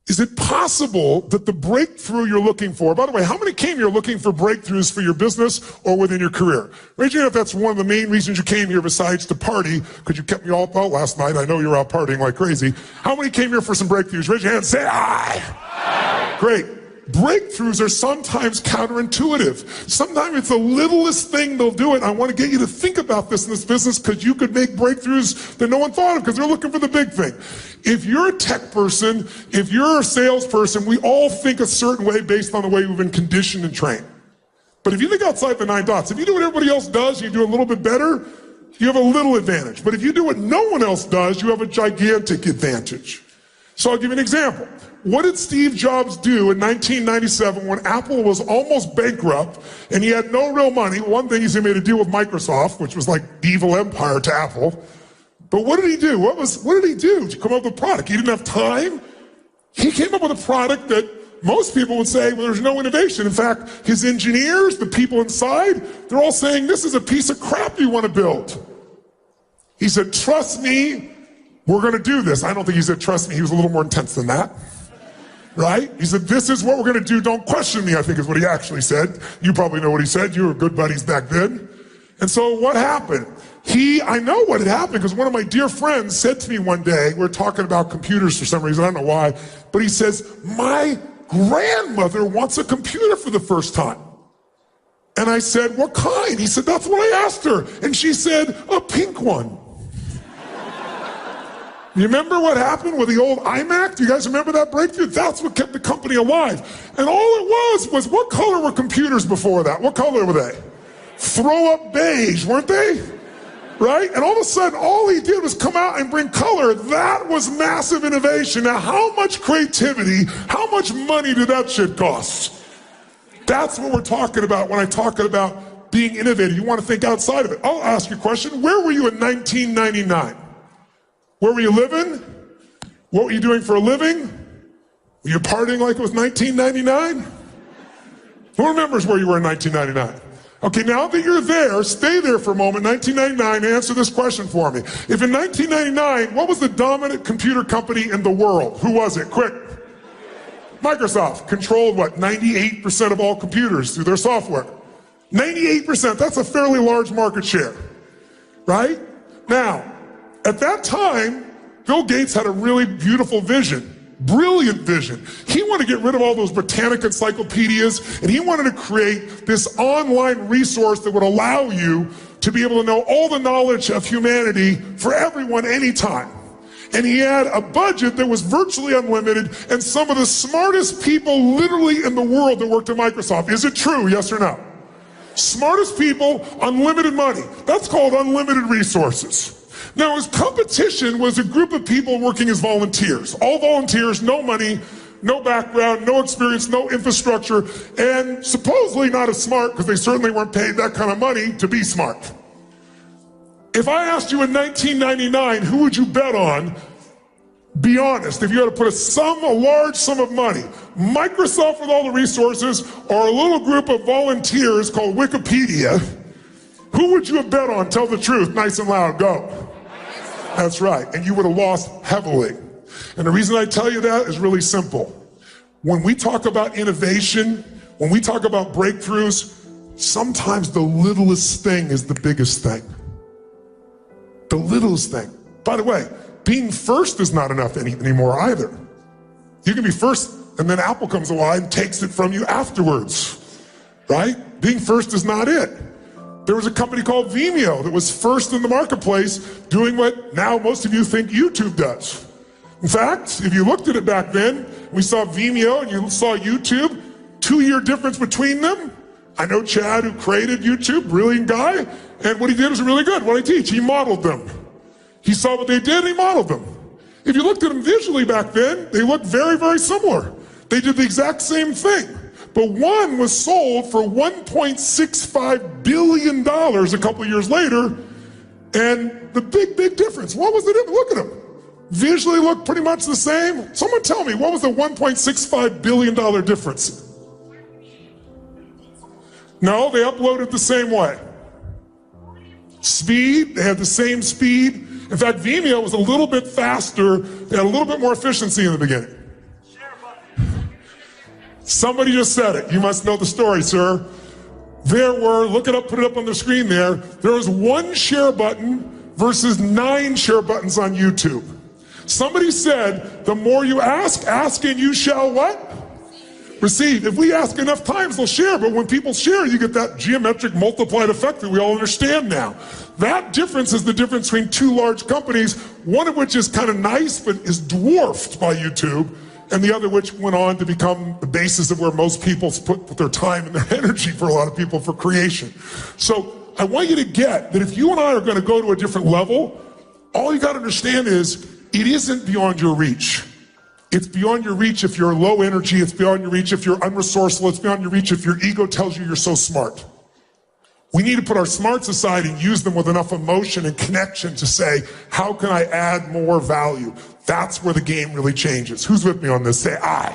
Is it possible that the breakthrough you're looking for, by the way, how many came here looking for breakthroughs for your business or within your career? Raise your hand if that's one of the main reasons you came here besides to party, because you kept me all up out last night. I know you were out partying like crazy. How many came here for some breakthroughs? Raise your hand, say aye. Aye. Great. Breakthroughs are sometimes counterintuitive. Sometimes it's the littlest thing they'll do it. I want to get you to think about this in this business because you could make breakthroughs that no one thought of because they're looking for the big thing. If you're a tech person, if you're a salesperson, we all think a certain way based on the way we've been conditioned and trained. But if you think outside the 9 dots, if you do what everybody else does, you do a little bit better, you have a little advantage. But if you do what no one else does, you have a gigantic advantage. So I'll give you an example. What did Steve Jobs do in 1997 when Apple was almost bankrupt and he had no real money? One thing is he made a deal with Microsoft, which was like the evil empire to Apple. But what did he do? What did he do to come up with a product? He didn't have time. He came up with a product that most people would say, well, there's no innovation. In fact, his engineers, the people inside, they're all saying, this is a piece of crap you want to build. He said, trust me, we're going to do this. I don't think he said, trust me. He was a little more intense than that. Right? He said, this is what we're going to do. Don't question me, I think is what he actually said. You probably know what he said. You were good buddies back then. And so what happened? I know what had happened because one of my dear friends said to me one day, we're talking about computers for some reason, I don't know why, but he says, my grandmother wants a computer for the first time. And I said, what kind? He said, that's what I asked her. And she said, a pink one. You remember what happened with the old iMac? Do you guys remember that breakthrough? That's what kept the company alive. And all it was what color were computers before that? What color were they? Throw up beige, weren't they? Right? And all of a sudden, all he did was come out and bring color. That was massive innovation. Now, how much creativity, how much money did that shit cost? That's what we're talking about when I talk about being innovative. You want to think outside of it. I'll ask you a question. Where were you in 1999? Where were you living? What were you doing for a living? Were you partying like it was 1999? Who remembers where you were in 1999? Okay, now that you're there, stay there for a moment. 1999, answer this question for me. If in 1999, what was the dominant computer company in the world? Who was it? Quick. Microsoft controlled what? 98% of all computers through their software. 98%, that's a fairly large market share, right? Now, at that time, Bill Gates had a really beautiful vision, brilliant vision. He wanted to get rid of all those Britannica encyclopedias, and he wanted to create this online resource that would allow you to be able to know all the knowledge of humanity for everyone anytime. And he had a budget that was virtually unlimited, and some of the smartest people literally in the world that worked at Microsoft. Is it true, yes or no? Smartest people, unlimited money. That's called unlimited resources. Now, his competition was a group of people working as volunteers. All volunteers, no money, no background, no experience, no infrastructure, and supposedly not as smart because they certainly weren't paid that kind of money to be smart. If I asked you in 1999, who would you bet on? Be honest, if you had to put a large sum of money, Microsoft with all the resources or a little group of volunteers called Wikipedia, who would you have bet on? Tell the truth, nice and loud, go. That's right, and you would have lost heavily. And the reason I tell you that is really simple. When we talk about innovation, when we talk about breakthroughs, sometimes the littlest thing is the biggest thing. The littlest thing. By the way, being first is not enough anymore either. You can be first, and then Apple comes along and takes it from you afterwards, right? Being first is not it. There was a company called Vimeo that was first in the marketplace doing what now most of you think YouTube does. In fact, if you looked at it back then, we saw Vimeo and you saw YouTube, 2-year difference between them. I know Chad who created YouTube, brilliant guy, and what he did was really good. What I teach, he modeled them. He saw what they did and he modeled them. If you looked at them visually back then, they looked very, very similar. They did the exact same thing. But one was sold for $1.65 billion a couple of years later, and the big, big difference. What was it? Look at them. Visually look pretty much the same. Someone tell me, what was the $1.65 billion difference? No, they uploaded the same way. Speed, they had the same speed. In fact, Vimeo was a little bit faster. They had a little bit more efficiency in the beginning. Somebody just said it. You must know the story, sir. There were, look it up, put it up on the screen there. There was 1 share button versus 9 share buttons on YouTube. Somebody said, the more you ask and you shall what? Receive. If we ask enough times, they'll share. But when people share, you get that geometric multiplied effect that we all understand now. That difference is the difference between 2 large companies, one of which is kind of nice, but is dwarfed by YouTube, and the other which went on to become the basis of where most people put their time and their energy for a lot of people for creation. So I want you to get that if you and I are going to go to a different level, all you got to understand is it isn't beyond your reach. It's beyond your reach if you're low energy. It's beyond your reach if you're unresourceful. It's beyond your reach if your ego tells you you're so smart. We need to put our smarts aside and use them with enough emotion and connection to say, how can I add more value? That's where the game really changes. Who's with me on this? Say I.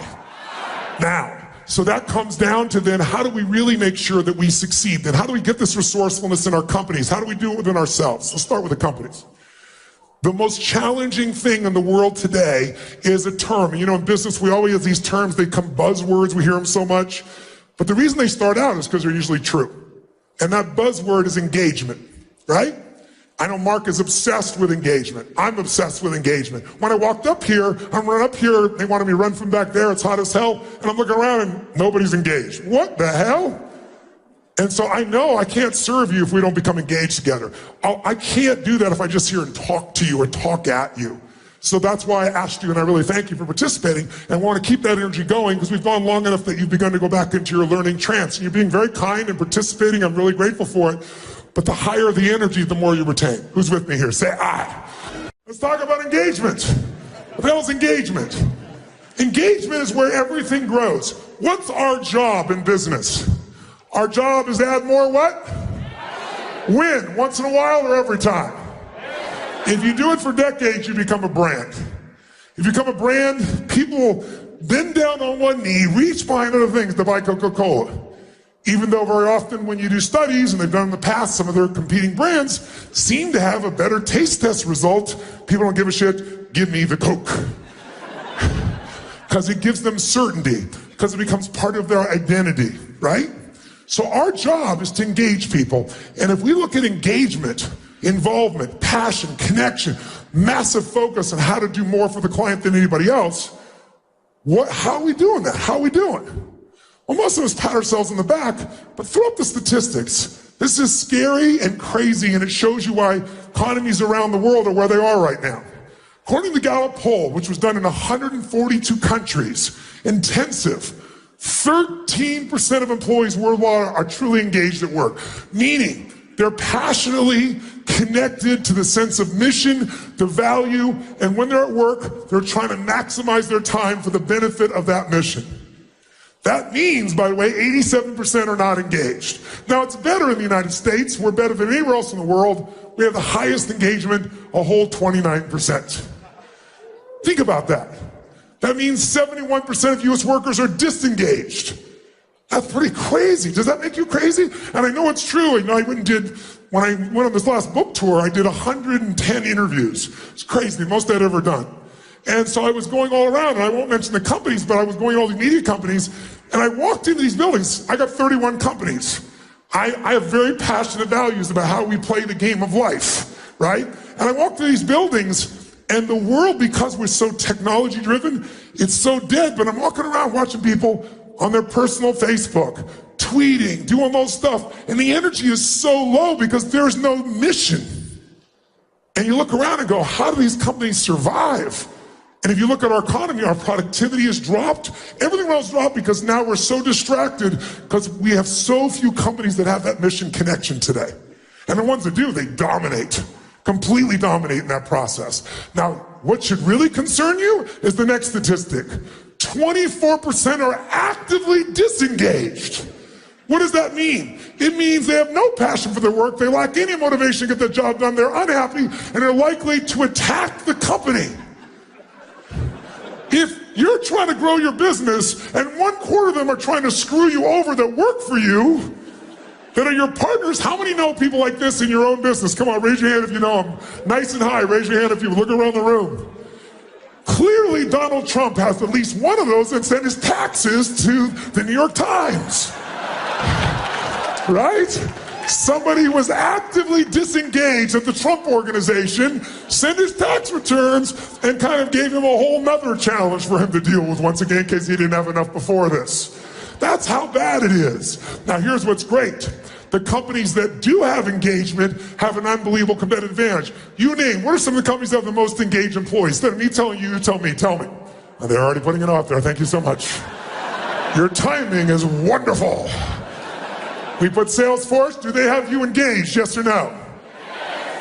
Now, so that comes down to then how do we really make sure that we succeed? Then how do we get this resourcefulness in our companies? How do we do it within ourselves? Let's start with the companies. The most challenging thing in the world today is a term. You know, in business, we always have these terms, they become buzzwords, we hear them so much. But the reason they start out is because they're usually true. And that buzzword is engagement, right? I know Mark is obsessed with engagement. I'm obsessed with engagement. When I walked up here, I'm running up here, they wanted me to run from back there, it's hot as hell, and I'm looking around and nobody's engaged. What the hell? And so I know I can't serve you if we don't become engaged together. I can't do that if I just hear and talk to you or talk at you. So that's why I asked you, and I really thank you for participating, and I want to keep that energy going because we've gone long enough that you've begun to go back into your learning trance. And you're being very kind and participating. I'm really grateful for it. But the higher the energy, the more you retain. Who's with me here? Say I. Let's talk about engagement. What the hell is engagement? Engagement is where everything grows. What's our job in business? Our job is to add more what? Win. Once in a while or every time? If you do it for decades, you become a brand. If you become a brand, people bend down on one knee, reach behind other things to buy Coca-Cola. Even though very often when you do studies, and they've done in the past, some of their competing brands seem to have a better taste test result. People don't give a shit, give me the Coke. Because it gives them certainty, because it becomes part of their identity, right? So our job is to engage people. And if we look at engagement, involvement, passion, connection, massive focus on how to do more for the client than anybody else, how are we doing that? How are we doing? Well, most of us pat ourselves on the back, but throw up the statistics. This is scary and crazy, and it shows you why economies around the world are where they are right now. According to the Gallup poll, which was done in 142 countries, intensive, 13% of employees worldwide are truly engaged at work, meaning they're passionately connected to the sense of mission, the value, and when they're at work, they're trying to maximize their time for the benefit of that mission. That means, by the way, 87% are not engaged. Now, it's better in the United States. We're better than anywhere else in the world. We have the highest engagement, a whole 29%. Think about that. That means 71% of US workers are disengaged. That's pretty crazy. Does that make you crazy? And I know it's true. You know, when I went on this last book tour, I did 110 interviews. It's crazy, the most I'd ever done. And so I was going all around, and I won't mention the companies, but I was going to all these media companies, and I walked into these buildings. I got 31 companies. I have very passionate values about how we play the game of life, right? And I walked through these buildings, and the world, because we're so technology driven, it's so dead, but I'm walking around watching people on their personal Facebook, tweeting, doing those stuff, and the energy is so low because there's no mission. And you look around and go, how do these companies survive? And if you look at our economy, our productivity has dropped. Everything else dropped because now we're so distracted because we have so few companies that have that mission connection today. And the ones that do, they dominate, completely dominate in that process. Now, what should really concern you is the next statistic. 24% are actively disengaged. What does that mean? It means they have no passion for their work, they lack any motivation to get the job done, they're unhappy, and they're likely to attack the company. If you're trying to grow your business and 1/4 of them are trying to screw you over that work for you, that are your partners, how many know people like this in your own business? Come on, raise your hand if you know them. Nice and high, raise your hand if you look around the room. Clearly, clearly Donald Trump has at least one of those and sent his taxes to the New York Times. Right? Somebody was actively disengaged at the Trump organization, sent his tax returns, and kind of gave him a whole nother challenge for him to deal with once again, in case he didn't have enough before this. That's how bad it is. Now here's what's great. The companies that do have engagement have an unbelievable competitive advantage. You name, what are some of the companies that have the most engaged employees? Instead of me telling you, you tell me. Oh, they're already putting it out there. Thank you so much. Your timing is wonderful. We put Salesforce. Do they have you engaged, yes or no?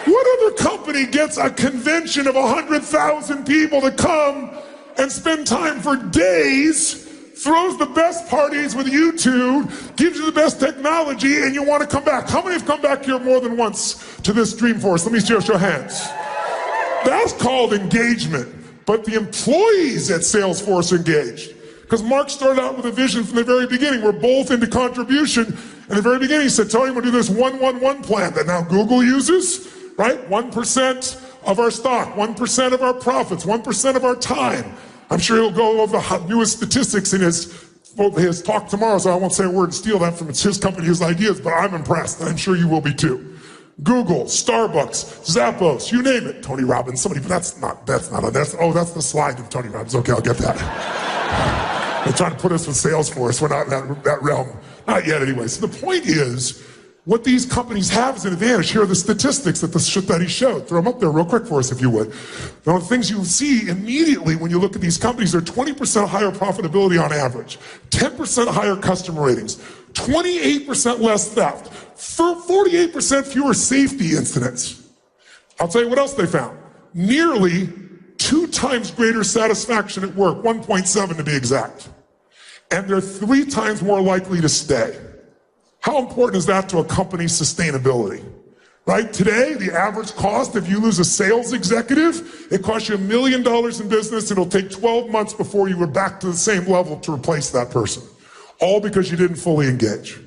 What other company gets a convention of 100,000 people to come and spend time for days, throws the best parties with you two, gives you the best technology, and you want to come back? How many have come back here more than once to this Dreamforce? Let me see your hands. That's called engagement. But the employees at Salesforce engaged. Because Mark started out with a vision from the very beginning. We're both into contribution. In the very beginning, he said, Tony, we'll do this 1-1-1 plan that now Google uses, right? 1% of our stock, 1% of our profits, 1% of our time. I'm sure he'll go over the newest statistics in his talk tomorrow, so I won't say a word and steal that from his company, his ideas, but I'm impressed, and I'm sure you will be too. Google, Starbucks, Zappos, you name it. Tony Robbins, somebody, but that's the slide of Tony Robbins. Okay, I'll get that. They're trying to put us with Salesforce. We're not in that realm. Not yet anyway. So the point is, what these companies have is an advantage. Here are the statistics that he showed. Throw them up there real quick for us if you would. One of the things you see immediately when you look at these companies, they're 20% higher profitability on average, 10% higher customer ratings, 28% less theft, 48% fewer safety incidents. I'll tell you what else they found. Nearly 2 times greater satisfaction at work, 1.7 to be exact. And they're 3 times more likely to stay. How important is that to a company's sustainability? Right? Today, the average cost, if you lose a sales executive, it costs you $1 million in business. It'll take 12 months before you are back to the same level to replace that person. All because you didn't fully engage.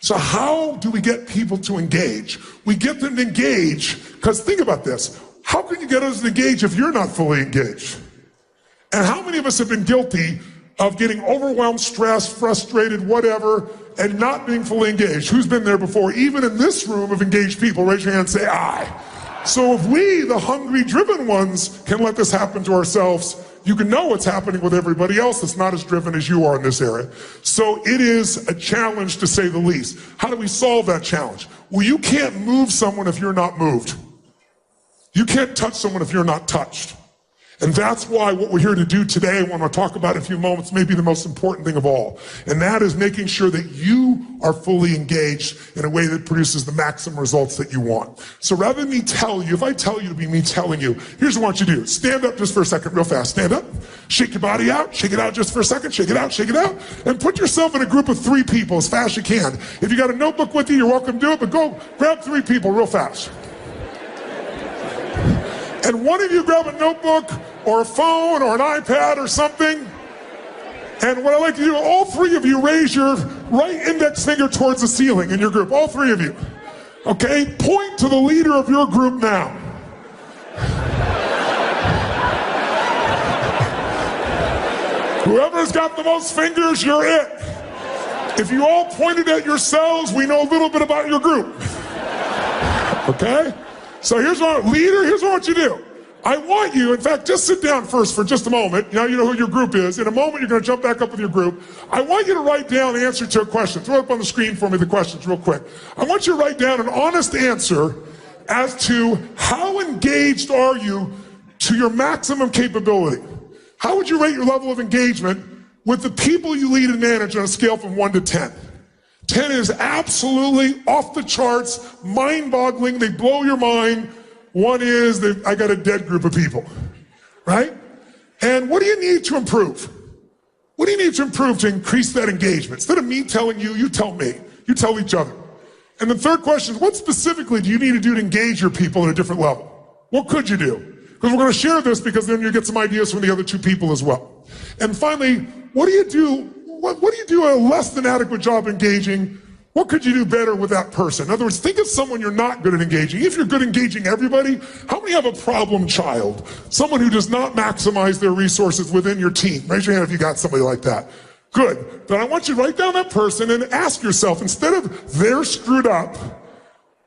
So how do we get people to engage? We get them to engage, because think about this. How can you get us to engage if you're not fully engaged? And how many of us have been guilty of getting overwhelmed, stressed, frustrated, whatever, and not being fully engaged? Who's been there before? Even in this room of engaged people, raise your hand and say, I. So if we, the hungry, driven ones, can let this happen to ourselves, you can know what's happening with everybody else that's not as driven as you are in this area. So it is a challenge, to say the least. How do we solve that challenge? Well, you can't move someone if you're not moved. You can't touch someone if you're not touched. And that's why what we're here to do today, I want to talk about in a few moments, may be the most important thing of all. And that is making sure that you are fully engaged in a way that produces the maximum results that you want. So rather than me tell you, if I tell you to be me telling you, here's what I want you to do. Stand up just for a second, real fast. Stand up, shake your body out, shake it out just for a second, shake it out, and put yourself in a group of 3 people as fast as you can. If you got a notebook with you, you're welcome to do it, but go grab 3 people real fast. And one of you grab a notebook or a phone or an iPad or something. And what I like to do, all 3 of you raise your right index finger towards the ceiling in your group. All 3 of you. Okay? Point to the leader of your group now. Whoever's got the most fingers, you're it. If you all pointed at yourselves, we know a little bit about your group. Okay? So here's what I want you to do. I want you, in fact, just sit down first for just a moment. Now you know who your group is. In a moment, you're going to jump back up with your group. I want you to write down the answer to a question. Throw it up on the screen for me, the questions, real quick. I want you to write down an honest answer as to how engaged are you to your maximum capability. How would you rate your level of engagement with the people you lead and manage on a scale from 1 to 10? 10 is absolutely off the charts, mind-boggling, they blow your mind. 1 is that I got a dead group of people, right? And what do you need to improve? What do you need to improve to increase that engagement? Instead of me telling you, you tell me. You tell each other. And the third question is, what specifically do you need to do to engage your people at a different level? What could you do? Because we're going to share this, because then you get some ideas from the other 2 people as well. And finally, what do you do a less than adequate job engaging What could you do better with that person? In other words, think of someone you're not good at engaging. If you're good at engaging everybody, how many have a problem child? Someone who does not maximize their resources within your team. Raise your hand if you got somebody like that. Good. Then I want you to write down that person and ask yourself, instead of they're screwed up,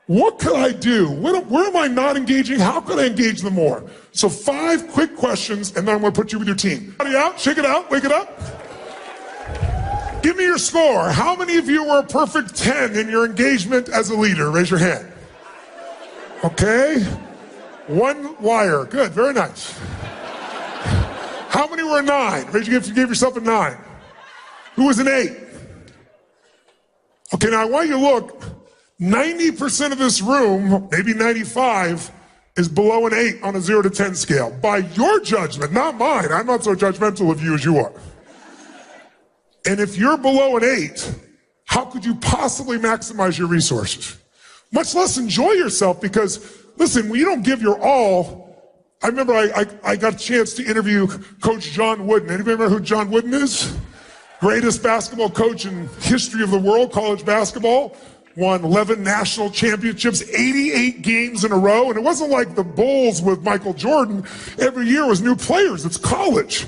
what could I do? Where am I not engaging? How could I engage them more? So 5 quick questions, and then I'm going to put you with your team. Body out, shake it out, wake it up. Give me your score. How many of you were a perfect 10 in your engagement as a leader? Raise your hand. Okay. 1 liar. Good, very nice. How many were a 9? Raise your hand if you gave yourself a 9. Who was an 8? Okay, now I want you to look. 90% of this room, maybe 95, is below an 8 on a 0 to 10 scale. By your judgment, not mine. I'm not so judgmental of you as you are. And if you're below an 8, how could you possibly maximize your resources? Much less enjoy yourself, because, listen, when you don't give your all, I remember I got a chance to interview Coach John Wooden. Anybody remember who John Wooden is? Greatest basketball coach in history of the world, college basketball. Won 11 national championships, 88 games in a row. And it wasn't like the Bulls with Michael Jordan. Every year was new players. It's college.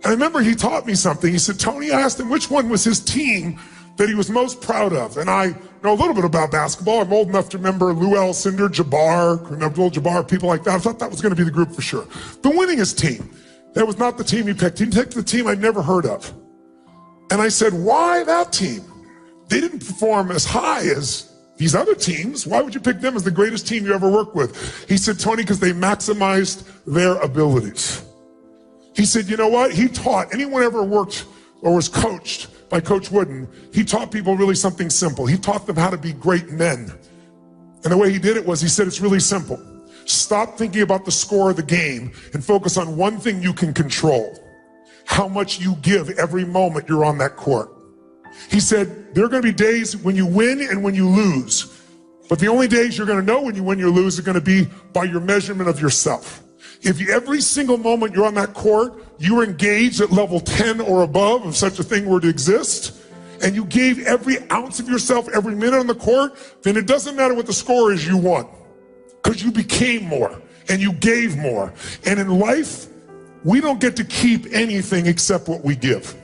And I remember he taught me something. He said, Tony, I asked him which one was his team that he was most proud of. And I know a little bit about basketball. I'm old enough to remember Lou Alcindor, Jabbar, Abdul-Jabbar, people like that. I thought that was going to be the group for sure. The winningest team. That was not the team he picked. He picked the team I'd never heard of. And I said, why that team? They didn't perform as high as these other teams. Why would you pick them as the greatest team you ever worked with? He said, Tony, because they maximized their abilities. He said, you know what? He taught, anyone ever worked or was coached by Coach Wooden, he taught people really something simple. He taught them how to be great men. And the way he did it was, he said, it's really simple. Stop thinking about the score of the game and focus on one thing you can control. How much you give every moment you're on that court. He said, there are going to be days when you win and when you lose. But the only days you're going to know when you win or lose are going to be by your measurement of yourself. If every single moment you're on that court, you're engaged at level 10 or above, if such a thing were to exist, and you gave every ounce of yourself every minute on the court, then it doesn't matter what the score is, you won. Because you became more and you gave more. And in life, we don't get to keep anything except what we give.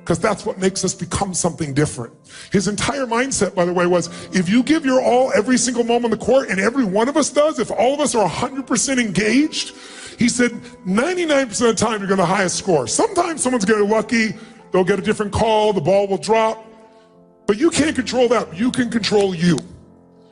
Because that's what makes us become something different. His entire mindset, by the way, was if you give your all every single moment on the court, and every one of us does, if all of us are 100% engaged, he said 99% of the time you're going to the highest score. Sometimes someone's getting lucky, they'll get a different call, the ball will drop. But you can't control that. You can control you.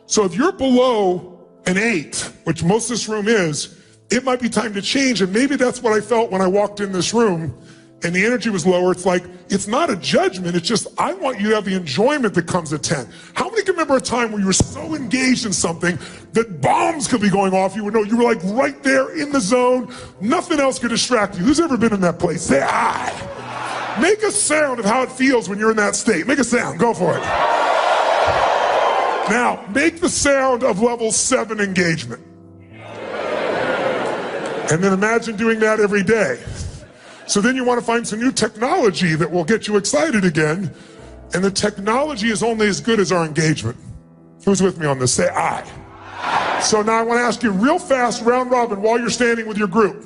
So if you're below an 8, which most of this room is, it might be time to change. And maybe that's what I felt when I walked in this room and the energy was lower. It's like, it's not a judgment. It's just, I want you to have the enjoyment that comes at 10. How many can remember a time where you were so engaged in something that bombs could be going off? You would know, you were like right there in the zone. Nothing else could distract you. Who's ever been in that place? Say, I. Make a sound of how it feels when you're in that state. Make a sound. Go for it. Now, make the sound of level 7 engagement. And then imagine doing that every day. So then you want to find some new technology that will get you excited again. And the technology is only as good as our engagement. Who's with me on this? Say I. So now I want to ask you real fast, round robin, while you're standing with your group.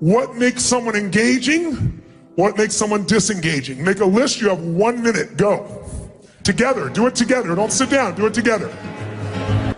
What makes someone engaging? What makes someone disengaging? Make a list. You have 1 minute. Go. Together. Do it together. Don't sit down. Do it together.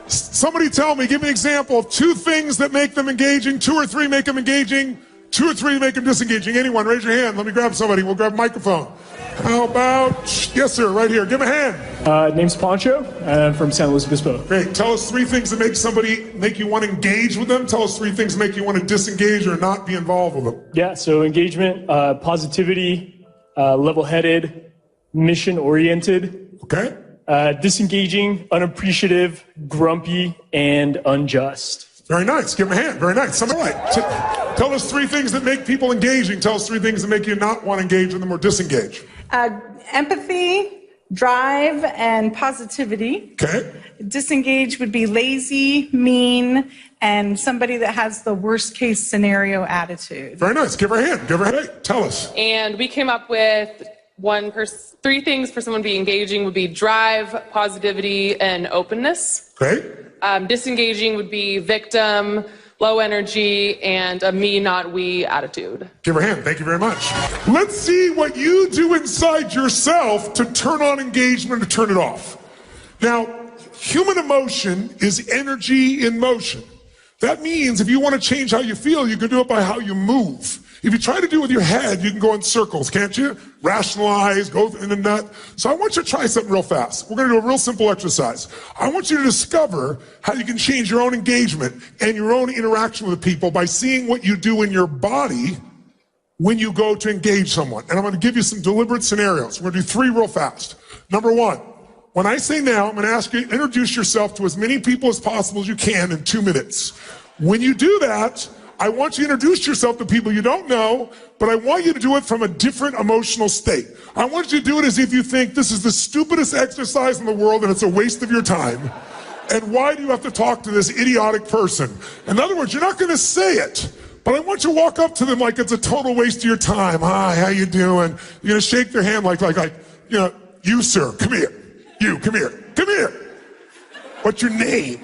Somebody tell me, give me an example of 2 things that make them engaging. 2 or 3 make them engaging. 2 or 3 make them disengaging. Anyone, raise your hand. Let me grab somebody. We'll grab a microphone. How about, yes sir, right here. Give him a hand. Name's Poncho, and I'm from San Luis Obispo. Great. Tell us 3 things that make you want to engage with them. Tell us 3 things that make you want to disengage or not be involved with them. Yeah, so engagement, positivity, level-headed, mission-oriented. Okay. Disengaging, unappreciative, grumpy, and unjust. Very nice. Give him a hand. Very nice. Somebody right. Tell us 3 things that make people engaging. Tell us 3 things that make you not want to engage with them or disengage. Empathy, drive, and positivity. Okay. Disengage would be lazy, mean, and somebody that has the worst case scenario attitude. Very nice. Give her a hand. Give her a hand. Tell us. And we came up with three things for someone to be engaging would be drive, positivity, and openness. Great. Disengaging would be victim, low energy, and a me, not we attitude. Give her a hand. Thank you very much. Let's see what you do inside yourself to turn on engagement or turn it off. Now, human emotion is energy in motion. That means if you want to change how you feel, you can do it by how you move. If you try to do it with your head, you can go in circles, can't you? Rationalize, go in the nut. So I want you to try something real fast. We're going to do a real simple exercise. I want you to discover how you can change your own engagement and your own interaction with people by seeing what you do in your body when you go to engage someone. And I'm going to give you some deliberate scenarios. We're going to do three real fast. Number one, when I say now, I'm going to ask you to introduce yourself to as many people as possible as you can in 2 minutes. When you do that, I want you to introduce yourself to people you don't know, but I want you to do it from a different emotional state. I want you to do it as if you think this is the stupidest exercise in the world and it's a waste of your time. And why do you have to talk to this idiotic person? In other words, you're not going to say it, but I want you to walk up to them like it's a total waste of your time. Hi, how you doing? You're going to shake their hand like, you know, you, sir, come here. You, come here. Come here. What's your name?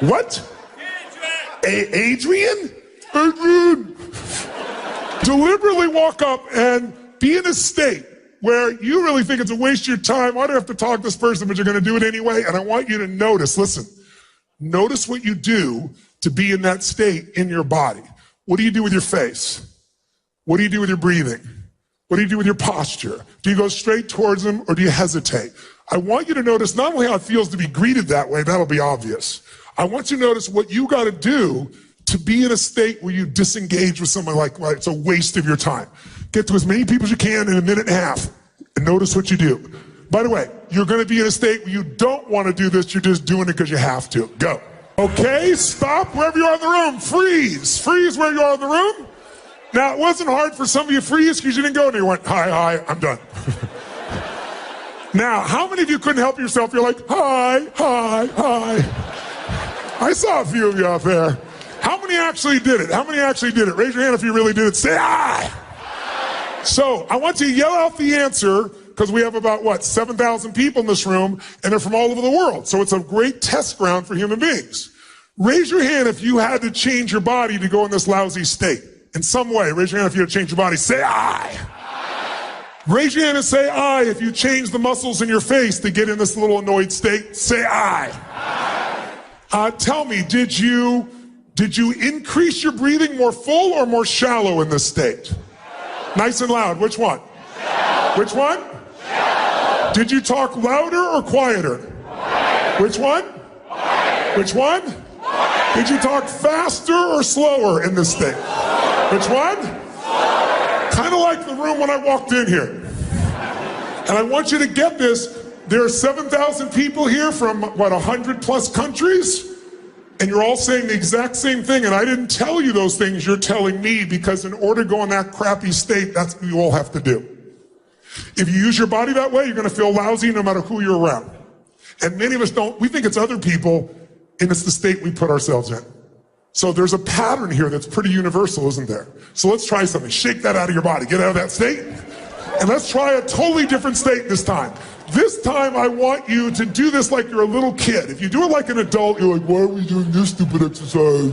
What? Adrian? Adrian! Deliberately walk up and be in a state where you really think it's a waste of your time. Why do I have to talk to this person, but you're going to do it anyway? And I want you to notice, listen, notice what you do to be in that state in your body. What do you do with your face? What do you do with your breathing? What do you do with your posture? Do you go straight towards them or do you hesitate? I want you to notice not only how it feels to be greeted that way, that'll be obvious. I want you to notice what you got to do to be in a state where you disengage with someone like it's a waste of your time. Get to as many people as you can in a minute and a half and notice what you do. By the way, you're going to be in a state where you don't want to do this. You're just doing it because you have to. Go. Okay, stop wherever you are in the room. Freeze. Freeze where you are in the room. Now, it wasn't hard for some of you to freeze because you didn't go and you went, hi, I'm done. Now, how many of you couldn't help yourself? You're like, hi. I saw a few of you out there. How many actually did it? How many actually did it? Raise your hand if you really did it. Say aye. So I want you to yell out the answer because we have about, 7,000 people in this room and they're from all over the world. So it's a great test ground for human beings. Raise your hand if you had to change your body to go in this lousy state. In some way, raise your hand if you had to change your body. Say aye. Raise your hand and say aye if you change the muscles in your face to get in this little annoyed state. Say aye. Tell me, did you increase your breathing more full or more shallow in this state? Nice and loud. Which one? Which one? Did you talk louder or quieter? Which one? Which one? Did you talk faster or slower in this state? Which one? Kind of like the room when I walked in here. And I want you to get this. There are 7,000 people here from, 100 plus countries? And you're all saying the exact same thing. And I didn't tell you those things. You're telling me because in order to go in that crappy state, that's what you all have to do. If you use your body that way, you're going to feel lousy no matter who you're around. And many of us don't. We think it's other people, and it's the state we put ourselves in. So there's a pattern here that's pretty universal, isn't there? So let's try something. Shake that out of your body. Get out of that state. And let's try a totally different state this time. This time I want you to do this like you're a little kid. If you do it like an adult, you're like, why are we doing this stupid exercise?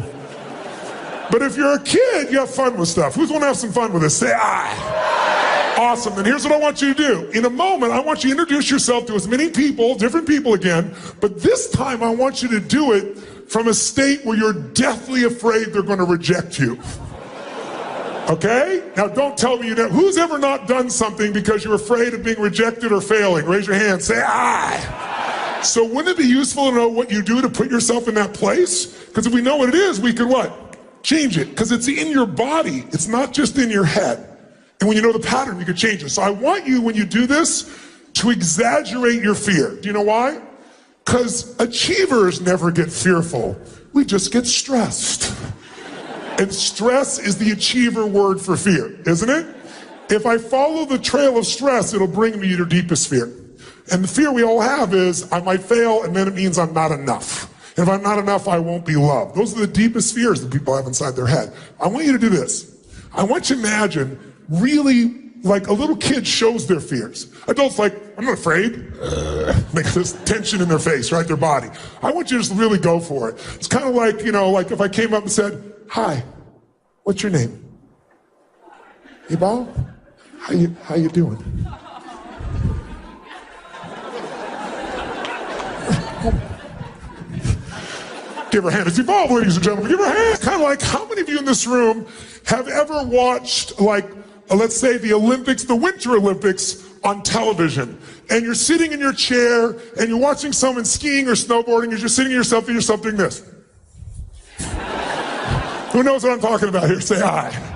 But if you're a kid, you have fun with stuff. Who's want to have some fun with this? Say aye. Awesome. And here's what I want you to do. In a moment, I want you to introduce yourself to as many people, different people again, but this time I want you to do it from a state where you're deathly afraid they're going to reject you. Okay? Now don't tell me you know. Who's ever not done something because you're afraid of being rejected or failing? Raise your hand. Say aye. So wouldn't it be useful to know what you do to put yourself in that place? Because if we know what it is, we can what? Change it. Because it's in your body. It's not just in your head. And when you know the pattern, you can change it. So I want you, when you do this, to exaggerate your fear. Do you know why? Because achievers never get fearful. We just get stressed. And stress is the achiever word for fear, isn't it? If I follow the trail of stress, it'll bring me to your deepest fear. And the fear we all have is I might fail, and then it means I'm not enough. And if I'm not enough, I won't be loved. Those are the deepest fears that people have inside their head. I want you to do this. I want you to imagine really like a little kid shows their fears. Adults like, I'm not afraid. Make this tension in their face, right? Their body. I want you to just really go for it. It's kind of like, like if I came up and said, hi, what's your name? Ibal? How you doing? Give her a hand. It's Evolve, ladies and gentlemen. Give her a hand. Kind of like, how many of you in this room have ever watched, like, let's say the Olympics, the Winter Olympics on television, and you're sitting in your chair and you're watching someone skiing or snowboarding as you're sitting to yourself and you're doing this. Who knows what I'm talking about here? Say aye.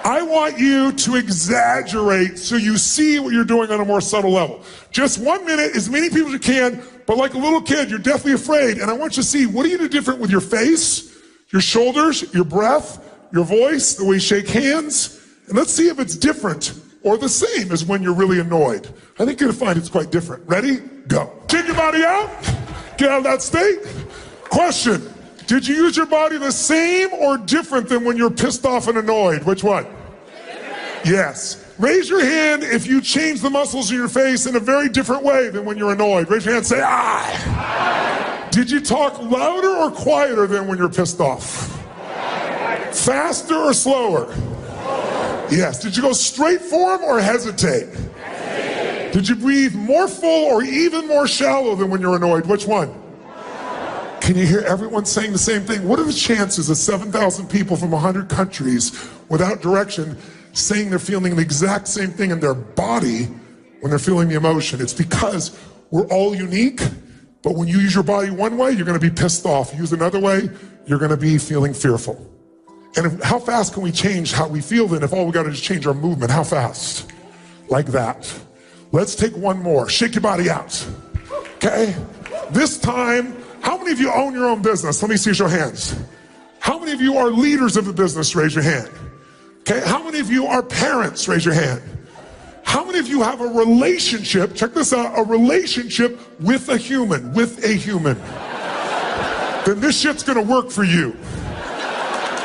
I want you to exaggerate so you see what you're doing on a more subtle level. Just 1 minute, as many people as you can, but like a little kid, you're deathly afraid. And I want you to see, what do you do different with your face, your shoulders, your breath, your voice, the way you shake hands? And let's see if it's different or the same as when you're really annoyed. I think you're gonna find it's quite different. Ready? Go. Shake your body out. Get out of that state. Question. Did you use your body the same or different than when you're pissed off and annoyed? Which one? Yes. Raise your hand if you change the muscles in your face in a very different way than when you're annoyed. Raise your hand, say aye. Did you talk louder or quieter than when you're pissed off? Faster or slower? Yes. Did you go straight for him or hesitate? Did you breathe more full or even more shallow than when you're annoyed? Which one? Can you hear everyone saying the same thing? What are the chances of 7,000 people from 100 countries without direction saying they're feeling the exact same thing in their body when they're feeling the emotion? It's because we're all unique, but when you use your body one way, you're gonna be pissed off. Use another way, you're gonna be feeling fearful. And how fast can we change how we feel then if all we gotta do is change our movement? How fast? Like that. Let's take one more. Shake your body out, okay? This time, how many of you own your own business? Let me see your hands. How many of you are leaders of the business? Raise your hand. Okay, how many of you are parents? Raise your hand. How many of you have a relationship, check this out, a relationship with a human, Then this shit's gonna work for you.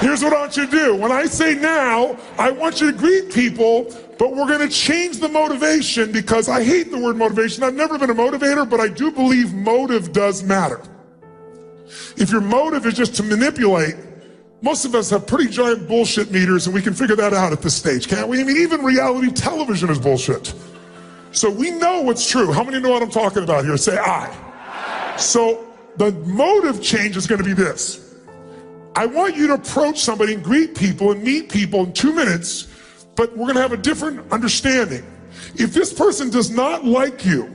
Here's what I want you to do. When I say now, I want you to greet people, but we're gonna change the motivation because I hate the word motivation. I've never been a motivator, but I do believe motive does matter. If your motive is just to manipulate, most of us have pretty giant bullshit meters and we can figure that out at this stage, can't we? I mean, even reality television is bullshit. So we know what's true. How many know what I'm talking about here? Say aye. So the motive change is gonna be this. I want you to approach somebody and greet people and meet people in 2 minutes, but we're gonna have a different understanding. If this person does not like you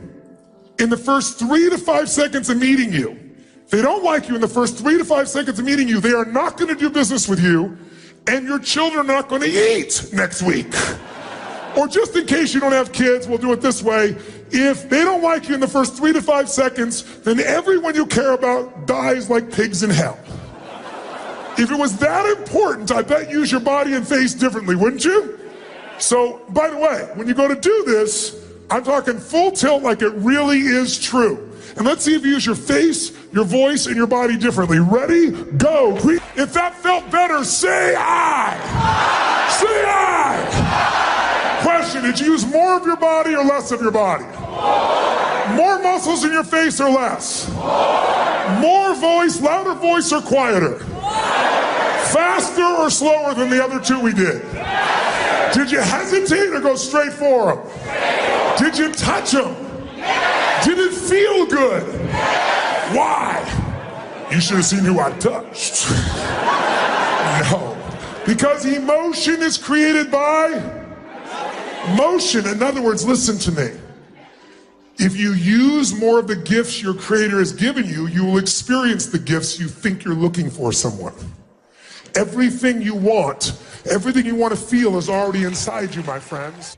in the first 3 to 5 seconds of meeting you, if they don't like you in the first 3 to 5 seconds of meeting you, they are not gonna do business with you, and your children are not gonna eat next week. Or just in case you don't have kids, we'll do it this way. If they don't like you in the first 3 to 5 seconds, then everyone you care about dies like pigs in hell. If it was that important, I bet you use your body and face differently, wouldn't you? So, by the way, when you go to do this, I'm talking full tilt like it really is true. And let's see if you use your face, your voice, and your body differently. Ready? Go. If that felt better, say aye. Say aye. Question, did you use more of your body or less of your body? More muscles in your face or less? More voice, louder voice or quieter? Faster or slower than the other two we did? Did you hesitate or go straight for them? Did you touch them? Did it feel good? Why? You should have seen who I touched. No. Because emotion is created by motion. In other words, listen to me. If you use more of the gifts your Creator has given you, you will experience the gifts you think you're looking for somewhere. Everything you want to feel is already inside you, my friends.